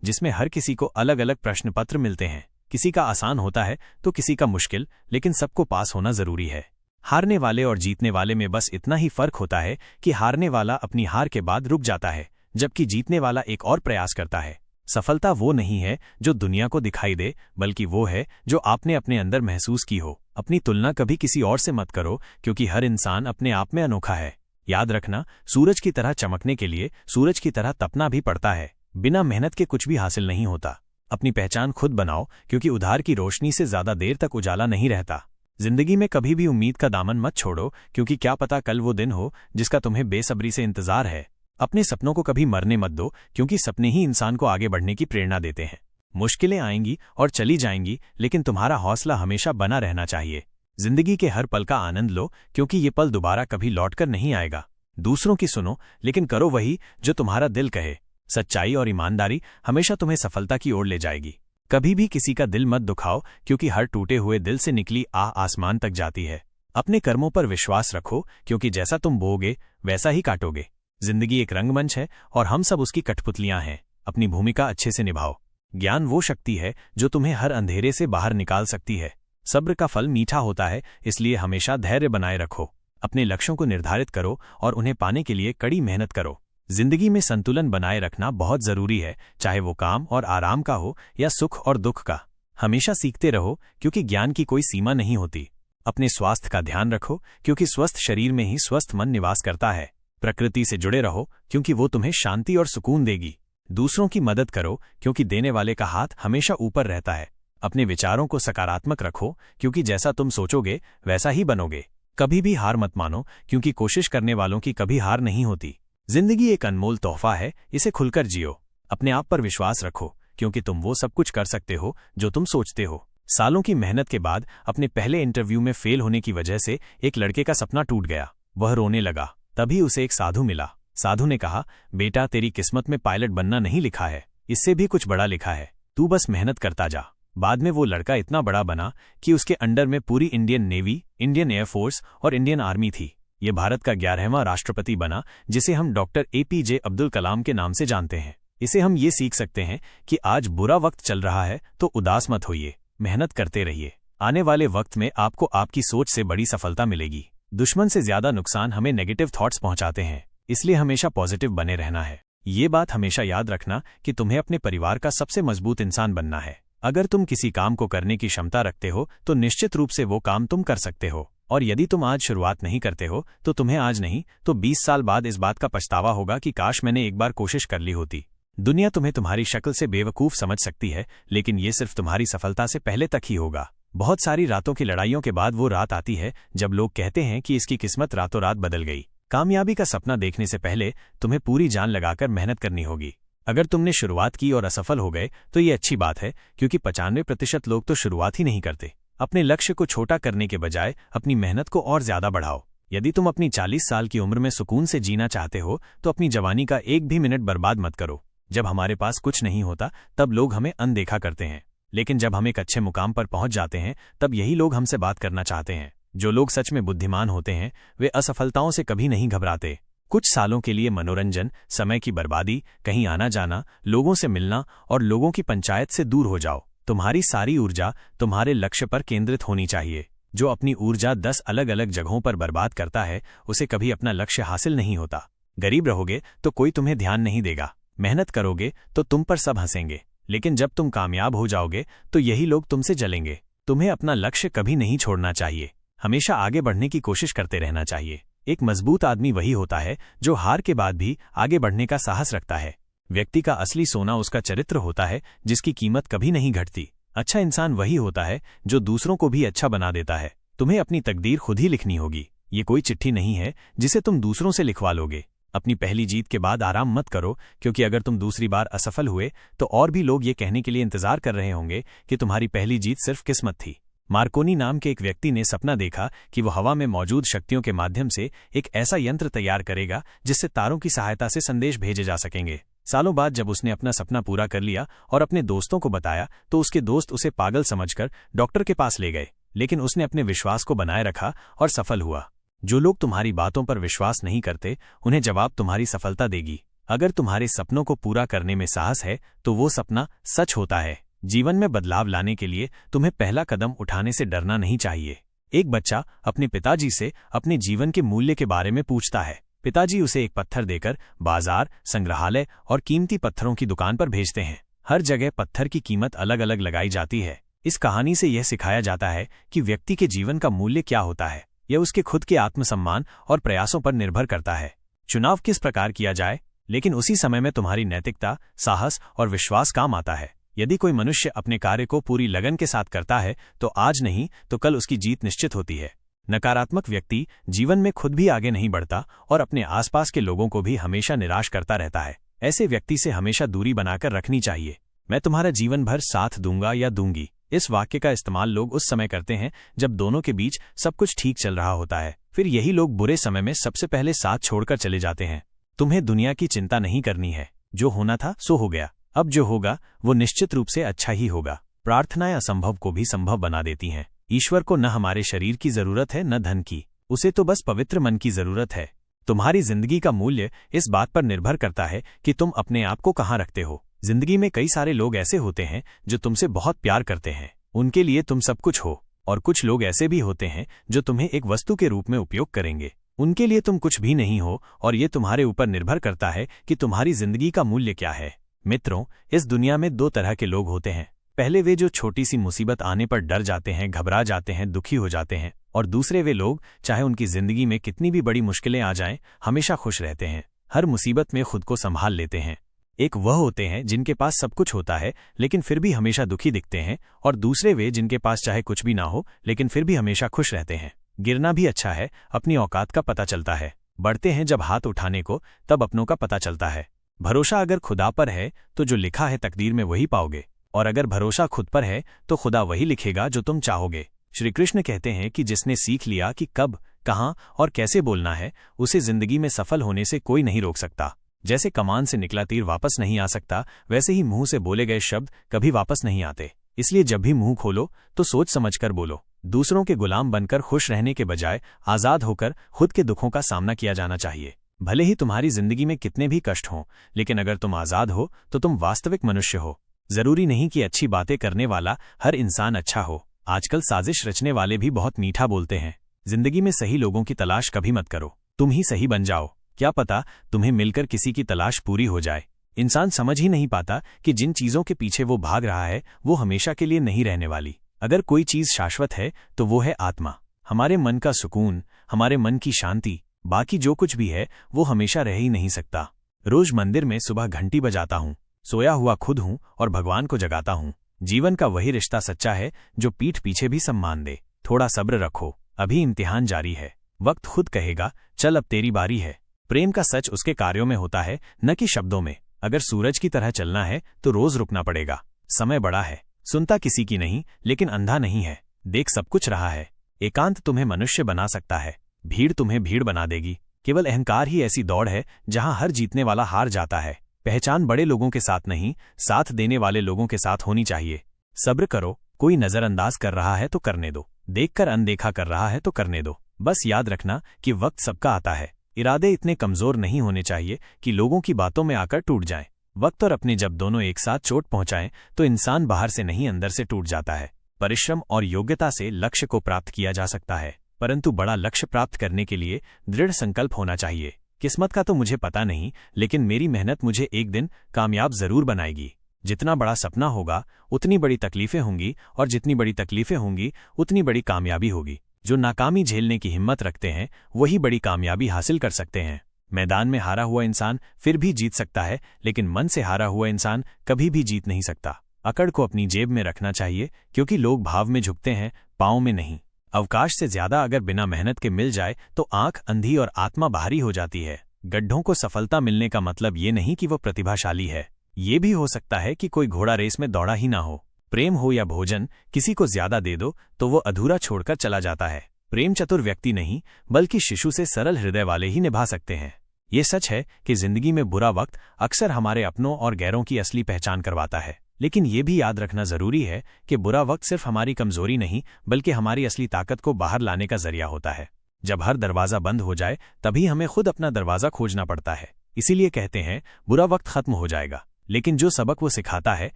जिसमें हर किसी को अलग अलग प्रश्न पत्र मिलते हैं। किसी का आसान होता है तो किसी का मुश्किल, लेकिन सबको पास होना जरूरी है। हारने वाले और जीतने वाले में बस इतना ही फर्क होता है कि हारने वाला अपनी हार के बाद रुक जाता है, जबकि जीतने वाला एक और प्रयास करता है। सफलता वो नहीं है जो दुनिया को दिखाई दे, बल्कि वो है जो आपने अपने अंदर महसूस की हो। अपनी तुलना कभी किसी और से मत करो, क्योंकि हर इंसान अपने आप में अनोखा है। याद रखना, सूरज की तरह चमकने के लिए सूरज की तरह तपना भी पड़ता है। बिना मेहनत के कुछ भी हासिल नहीं होता। अपनी पहचान खुद बनाओ, क्योंकि उधार की रोशनी से ज्यादा देर तक उजाला नहीं रहता। जिंदगी में कभी भी उम्मीद का दामन मत छोड़ो, क्योंकि क्या पता कल वो दिन हो जिसका तुम्हें बेसब्री से इंतजार है। अपने सपनों को कभी मरने मत दो, क्योंकि सपने ही इंसान को आगे बढ़ने की प्रेरणा देते हैं। मुश्किलें आएंगी और चली जाएंगी, लेकिन तुम्हारा हौसला हमेशा बना रहना चाहिए। जिंदगी के हर पल का आनंद लो, क्योंकि ये पल दोबारा कभी लौटकर नहीं आएगा। दूसरों की सुनो, लेकिन करो वही जो तुम्हारा दिल कहे। सच्चाई और ईमानदारी हमेशा तुम्हें सफलता की ओर ले जाएगी। कभी भी किसी का दिल मत दुखाओ, क्योंकि हर टूटे हुए दिल से निकली आह आसमान तक जाती है। अपने कर्मों पर विश्वास रखो, क्योंकि जैसा तुम बोओगे वैसा ही काटोगे। जिंदगी एक रंगमंच है और हम सब उसकी कठपुतलियां हैं। अपनी भूमिका अच्छे से निभाओ। ज्ञान वो शक्ति है जो तुम्हें हर अंधेरे से बाहर निकाल सकती है। सब्र का फल मीठा होता है, इसलिए हमेशा धैर्य बनाए रखो। अपने लक्ष्यों को निर्धारित करो और उन्हें पाने के लिए कड़ी मेहनत करो। जिंदगी में संतुलन बनाए रखना बहुत जरूरी है, चाहे वो काम और आराम का हो या सुख और दुख का। हमेशा सीखते रहो, क्योंकि ज्ञान की कोई सीमा नहीं होती। अपने स्वास्थ्य का ध्यान रखो, क्योंकि स्वस्थ शरीर में ही स्वस्थ मन निवास करता है। प्रकृति से जुड़े रहो, क्योंकि वो तुम्हें शांति और सुकून देगी। दूसरों की मदद करो, क्योंकि देने वाले का हाथ हमेशा ऊपर रहता है। अपने विचारों को सकारात्मक रखो, क्योंकि जैसा तुम सोचोगे वैसा ही बनोगे। कभी भी हार मत मानो, क्योंकि कोशिश करने वालों की कभी हार नहीं होती। जिंदगी एक अनमोल तोहफा है, इसे खुलकर जियो। अपने आप पर विश्वास रखो, क्योंकि तुम वो सब कुछ कर सकते हो जो तुम सोचते हो। सालों की मेहनत के बाद अपने पहले इंटरव्यू में फेल होने की वजह से एक लड़के का सपना टूट गया। वह रोने लगा। तभी उसे एक साधु मिला। साधु ने कहा, बेटा, तेरी किस्मत में पायलट बनना नहीं लिखा है, इससे भी कुछ बड़ा लिखा है। तू बस मेहनत करता जा। बाद में वो लड़का इतना बड़ा बना कि उसके अंडर में पूरी इंडियन नेवी, इंडियन एयरफोर्स और इंडियन आर्मी थी। ये भारत का 11वां राष्ट्रपति बना, जिसे हम डॉक्टर APJ अब्दुल कलाम के नाम से जानते हैं। इसे हम ये सीख सकते हैं कि आज बुरा वक्त चल रहा है तो उदास मत होइए, मेहनत करते रहिए। आने वाले वक्त में आपको आपकी सोच से बड़ी सफलता मिलेगी। दुश्मन से ज्यादा नुकसान हमें नेगेटिव थॉट्स पहुंचाते हैं, इसलिए हमेशा पॉजिटिव बने रहना है। ये बात हमेशा याद रखना कि तुम्हें अपने परिवार का सबसे मजबूत इंसान बनना है। अगर तुम किसी काम को करने की क्षमता रखते हो तो निश्चित रूप से वो काम तुम कर सकते हो, और यदि तुम आज शुरुआत नहीं करते हो तो तुम्हें आज नहीं तो 20 साल बाद इस बात का पछतावा होगा कि काश मैंने एक बार कोशिश कर ली होती। दुनिया तुम्हें तुम्हारी शक्ल से बेवकूफ समझ सकती है, लेकिन ये सिर्फ तुम्हारी सफलता से पहले तक ही होगा। बहुत सारी रातों की लड़ाइयों के बाद वो रात आती है जब लोग कहते हैं कि इसकी किस्मत रातों रात बदल गई। कामयाबी का सपना देखने से पहले तुम्हें पूरी जान लगाकर मेहनत करनी होगी। अगर तुमने शुरुआत की और असफल हो गए तो ये अच्छी बात है, क्योंकि 95% लोग तो शुरुआत ही नहीं करते। अपने लक्ष्य को छोटा करने के बजाय अपनी मेहनत को और ज्यादा बढ़ाओ। यदि तुम अपनी 40 साल की उम्र में सुकून से जीना चाहते हो तो अपनी जवानी का एक भी मिनट बर्बाद मत करो। जब हमारे पास कुछ नहीं होता तब लोग हमें अनदेखा करते हैं, लेकिन जब हम एक अच्छे मुकाम पर पहुंच जाते हैं तब यही लोग हमसे बात करना चाहते हैं। जो लोग सच में बुद्धिमान होते हैं वे असफलताओं से कभी नहीं घबराते। कुछ सालों के लिए मनोरंजन, समय की बर्बादी, कहीं आना जाना, लोगों से मिलना और लोगों की पंचायत से दूर हो जाओ। तुम्हारी सारी ऊर्जा तुम्हारे लक्ष्य पर केंद्रित होनी चाहिए। जो अपनी ऊर्जा 10 अलग अलग जगहों पर बर्बाद करता है उसे कभी अपना लक्ष्य हासिल नहीं होता। गरीब रहोगे तो कोई तुम्हें ध्यान नहीं देगा, मेहनत करोगे तो तुम पर सब हंसेंगे, लेकिन जब तुम कामयाब हो जाओगे तो यही लोग तुमसे जलेंगे। तुम्हें अपना लक्ष्य कभी नहीं छोड़ना चाहिए, हमेशा आगे बढ़ने की कोशिश करते रहना चाहिए। एक मजबूत आदमी वही होता है जो हार के बाद भी आगे बढ़ने का साहस रखता है। व्यक्ति का असली सोना उसका चरित्र होता है, जिसकी कीमत कभी नहीं घटती। अच्छा इंसान वही होता है जो दूसरों को भी अच्छा बना देता है। तुम्हें अपनी तकदीर खुद ही लिखनी होगी। ये कोई चिट्ठी नहीं है जिसे तुम दूसरों से लिखवा लोगे। अपनी पहली जीत के बाद आराम मत करो, क्योंकि अगर तुम दूसरी बार असफल हुए तो और भी लोग ये कहने के लिए इंतजार कर रहे होंगे कि तुम्हारी पहली जीत सिर्फ किस्मत थी। मार्कोनी नाम के एक व्यक्ति ने सपना देखा कि वो हवा में मौजूद शक्तियों के माध्यम से एक ऐसा यंत्र तैयार करेगा जिससे तारों की सहायता से संदेश भेजे जा सकेंगे। सालों बाद जब उसने अपना सपना पूरा कर लिया और अपने दोस्तों को बताया तो उसके दोस्त उसे पागल समझकर डॉक्टर के पास ले गए, लेकिन उसने अपने विश्वास को बनाए रखा और सफल हुआ। जो लोग तुम्हारी बातों पर विश्वास नहीं करते, उन्हें जवाब तुम्हारी सफलता देगी। अगर तुम्हारे सपनों को पूरा करने में साहस है तो वो सपना सच होता है। जीवन में बदलाव लाने के लिए तुम्हें पहला कदम उठाने से डरना नहीं चाहिए। एक बच्चा अपने पिताजी से अपने जीवन के मूल्य के बारे में पूछता है। पिताजी उसे एक पत्थर देकर बाजार, संग्रहालय और कीमती पत्थरों की दुकान पर भेजते हैं। हर जगह पत्थर की कीमत अलग अलग लगाई जाती है। इस कहानी से यह सिखाया जाता है कि व्यक्ति के जीवन का मूल्य क्या होता है। यह उसके खुद के आत्मसम्मान और प्रयासों पर निर्भर करता है। चुनाव किस प्रकार किया जाए, लेकिन उसी समय में तुम्हारी नैतिकता, साहस और विश्वास काम आता है। यदि कोई मनुष्य अपने कार्य को पूरी लगन के साथ करता है तो आज नहीं तो कल उसकी जीत निश्चित होती है। नकारात्मक व्यक्ति जीवन में खुद भी आगे नहीं बढ़ता और अपने आसपास के लोगों को भी हमेशा निराश करता रहता है। ऐसे व्यक्ति से हमेशा दूरी बनाकर रखनी चाहिए। मैं तुम्हारा जीवन भर साथ दूंगा या दूंगी। इस वाक्य का इस्तेमाल लोग उस समय करते हैं जब दोनों के बीच सब कुछ ठीक चल रहा होता है। फिर यही लोग बुरे समय में सबसे पहले साथ छोड़कर चले जाते हैं। तुम्हें दुनिया की चिंता नहीं करनी है। जो होना था सो हो गया। अब जो होगा वो निश्चित रूप से अच्छा ही होगा। प्रार्थनाएं असंभव को भी संभव बना देती हैं। ईश्वर को न हमारे शरीर की जरूरत है न धन की, उसे तो बस पवित्र मन की जरूरत है। तुम्हारी जिंदगी का मूल्य इस बात पर निर्भर करता है कि तुम अपने आप को कहाँ रखते हो। जिंदगी में कई सारे लोग ऐसे होते हैं जो तुमसे बहुत प्यार करते हैं, उनके लिए तुम सब कुछ हो, और कुछ लोग ऐसे भी होते हैं जो तुम्हें एक वस्तु के रूप में उपयोग करेंगे, उनके लिए तुम कुछ भी नहीं हो। और ये तुम्हारे ऊपर निर्भर करता है कि तुम्हारी जिंदगी का मूल्य क्या है। मित्रों, इस दुनिया में दो तरह के लोग होते हैं। पहले वे जो छोटी सी मुसीबत आने पर डर जाते हैं, घबरा जाते हैं, दुखी हो जाते हैं, और दूसरे वे लोग चाहे उनकी जिंदगी में कितनी भी बड़ी मुश्किलें आ जाएं, हमेशा खुश रहते हैं, हर मुसीबत में खुद को संभाल लेते हैं। एक वह होते हैं जिनके पास सब कुछ होता है लेकिन फिर भी हमेशा दुखी दिखते हैं, और दूसरे वे जिनके पास चाहे कुछ भी ना हो लेकिन फिर भी हमेशा खुश रहते हैं। गिरना भी अच्छा है, अपनी औकात का पता चलता है। बढ़ते हैं जब हाथ उठाने को, तब अपनों का पता चलता है। भरोसा अगर खुदा पर है तो जो लिखा है तकदीर में वही पाओगे, और अगर भरोसा खुद पर है तो खुदा वही लिखेगा जो तुम चाहोगे। श्री कृष्ण कहते हैं कि जिसने सीख लिया कि कब, कहाँ और कैसे बोलना है, उसे जिंदगी में सफल होने से कोई नहीं रोक सकता। जैसे कमान से निकला तीर वापस नहीं आ सकता, वैसे ही मुंह से बोले गए शब्द कभी वापस नहीं आते। इसलिए जब भी मुंह खोलो तो सोच समझकर बोलो। दूसरों के गुलाम बनकर खुश रहने के बजाय आजाद होकर खुद के दुखों का सामना किया जाना चाहिए। भले ही तुम्हारी जिंदगी में कितने भी कष्ट हों, लेकिन अगर तुम आजाद हो तो तुम वास्तविक मनुष्य हो। जरूरी नहीं कि अच्छी बातें करने वाला हर इंसान अच्छा हो। आजकल साजिश रचने वाले भी बहुत मीठा बोलते हैं। जिंदगी में सही लोगों की तलाश कभी मत करो, तुम ही सही बन जाओ। क्या पता तुम्हें मिलकर किसी की तलाश पूरी हो जाए। इंसान समझ ही नहीं पाता कि जिन चीजों के पीछे वो भाग रहा है वो हमेशा के लिए नहीं रहने वाली। अगर कोई चीज शाश्वत है तो वो है आत्मा, हमारे मन का सुकून, हमारे मन की शांति। बाकी जो कुछ भी है वो हमेशा रह ही नहीं सकता। रोज मंदिर में सुबह घंटी बजाता हूँ, सोया हुआ खुद हूँ और भगवान को जगाता हूँ। जीवन का वही रिश्ता सच्चा है जो पीठ पीछे भी सम्मान दे। थोड़ा सब्र रखो, अभी इम्तिहान जारी है। वक्त खुद कहेगा चल अब तेरी बारी है। प्रेम का सच उसके कार्यों में होता है, न कि शब्दों में। अगर सूरज की तरह चलना है तो रोज रुकना पड़ेगा। समय बड़ा है, सुनता किसी की नहीं, लेकिन अंधा नहीं है, देख सब कुछ रहा है। एकांत तुम्हें मनुष्य बना सकता है, भीड़ तुम्हें भीड़ बना देगी। केवल अहंकार ही ऐसी दौड़ है जहां हर जीतने वाला हार जाता है। पहचान बड़े लोगों के साथ नहीं, साथ देने वाले लोगों के साथ होनी चाहिए। सब्र करो, कोई नजरअंदाज कर रहा है तो करने दो, देखकर अनदेखा कर रहा है तो करने दो। बस याद रखना कि वक्त सबका आता है। इरादे इतने कमजोर नहीं होने चाहिए कि लोगों की बातों में आकर टूट जाएं। वक्त और अपने जब दोनों एक साथ चोट पहुंचाएं तो इंसान बाहर से नहीं अंदर से टूट जाता है। परिश्रम और योग्यता से लक्ष्य को प्राप्त किया जा सकता है, परंतु बड़ा लक्ष्य प्राप्त करने के लिए दृढ़ संकल्प होना चाहिए। किस्मत का तो मुझे पता नहीं, लेकिन मेरी मेहनत मुझे एक दिन कामयाब जरूर बनाएगी। जितना बड़ा सपना होगा उतनी बड़ी तकलीफें होंगी, और जितनी बड़ी तकलीफें होंगी उतनी बड़ी कामयाबी होगी। जो नाकामी झेलने की हिम्मत रखते हैं वही बड़ी कामयाबी हासिल कर सकते हैं। मैदान में हारा हुआ इंसान फिर भी जीत सकता है, लेकिन मन से हारा हुआ इंसान कभी भी जीत नहीं सकता। अकड़ को अपनी जेब में रखना चाहिए, क्योंकि लोग भाव में झुकते हैं, पाँव में नहीं। अवकाश से ज्यादा अगर बिना मेहनत के मिल जाए तो आंख अंधी और आत्मा बाहरी हो जाती है। गड्ढों को सफलता मिलने का मतलब ये नहीं कि वो प्रतिभाशाली है। ये भी हो सकता है कि कोई घोड़ा रेस में दौड़ा ही ना हो। प्रेम हो या भोजन, किसी को ज्यादा दे दो तो वो अधूरा छोड़कर चला जाता है। प्रेम चतुर व्यक्ति नहीं, बल्कि शिशु से सरल हृदय वाले ही निभा सकते हैं। ये सच है कि जिंदगी में बुरा वक्त अक्सर हमारे अपनों और गैरों की असली पहचान करवाता है। लेकिन ये भी याद रखना जरूरी है कि बुरा वक्त सिर्फ हमारी कमजोरी नहीं, बल्कि हमारी असली ताकत को बाहर लाने का जरिया होता है। जब हर दरवाजा बंद हो जाए तभी हमें खुद अपना दरवाजा खोजना पड़ता है। इसीलिए कहते हैं बुरा वक्त खत्म हो जाएगा, लेकिन जो सबक वो सिखाता है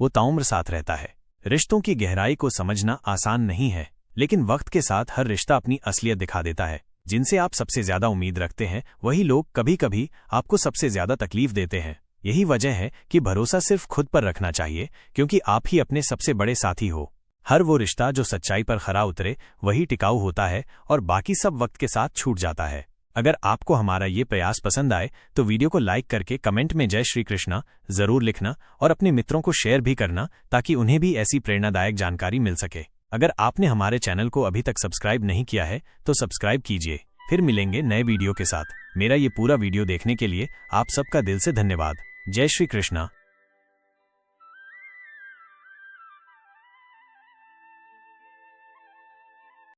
वो ताउम्र साथ रहता है। रिश्तों की गहराई को समझना आसान नहीं है, लेकिन वक्त के साथ हर रिश्ता अपनी असलियत दिखा देता है। जिनसे आप सबसे ज्यादा उम्मीद रखते हैं वही लोग कभी कभी आपको सबसे ज्यादा तकलीफ देते हैं। यही वजह है कि भरोसा सिर्फ खुद पर रखना चाहिए, क्योंकि आप ही अपने सबसे बड़े साथी हो। हर वो रिश्ता जो सच्चाई पर खरा उतरे वही टिकाऊ होता है और बाकी सब वक्त के साथ छूट जाता है। अगर आपको हमारा ये प्रयास पसंद आए तो वीडियो को लाइक करके कमेंट में जय श्री कृष्णा जरूर लिखना और अपने मित्रों को शेयर भी करना, ताकि उन्हें भी ऐसी प्रेरणादायक जानकारी मिल सके। अगर आपने हमारे चैनल को अभी तक सब्सक्राइब नहीं किया है तो सब्सक्राइब कीजिए। फिर मिलेंगे नए वीडियो के साथ। मेरा ये पूरा वीडियो देखने के लिए आप सबका दिल से धन्यवाद। जय श्री कृष्णा।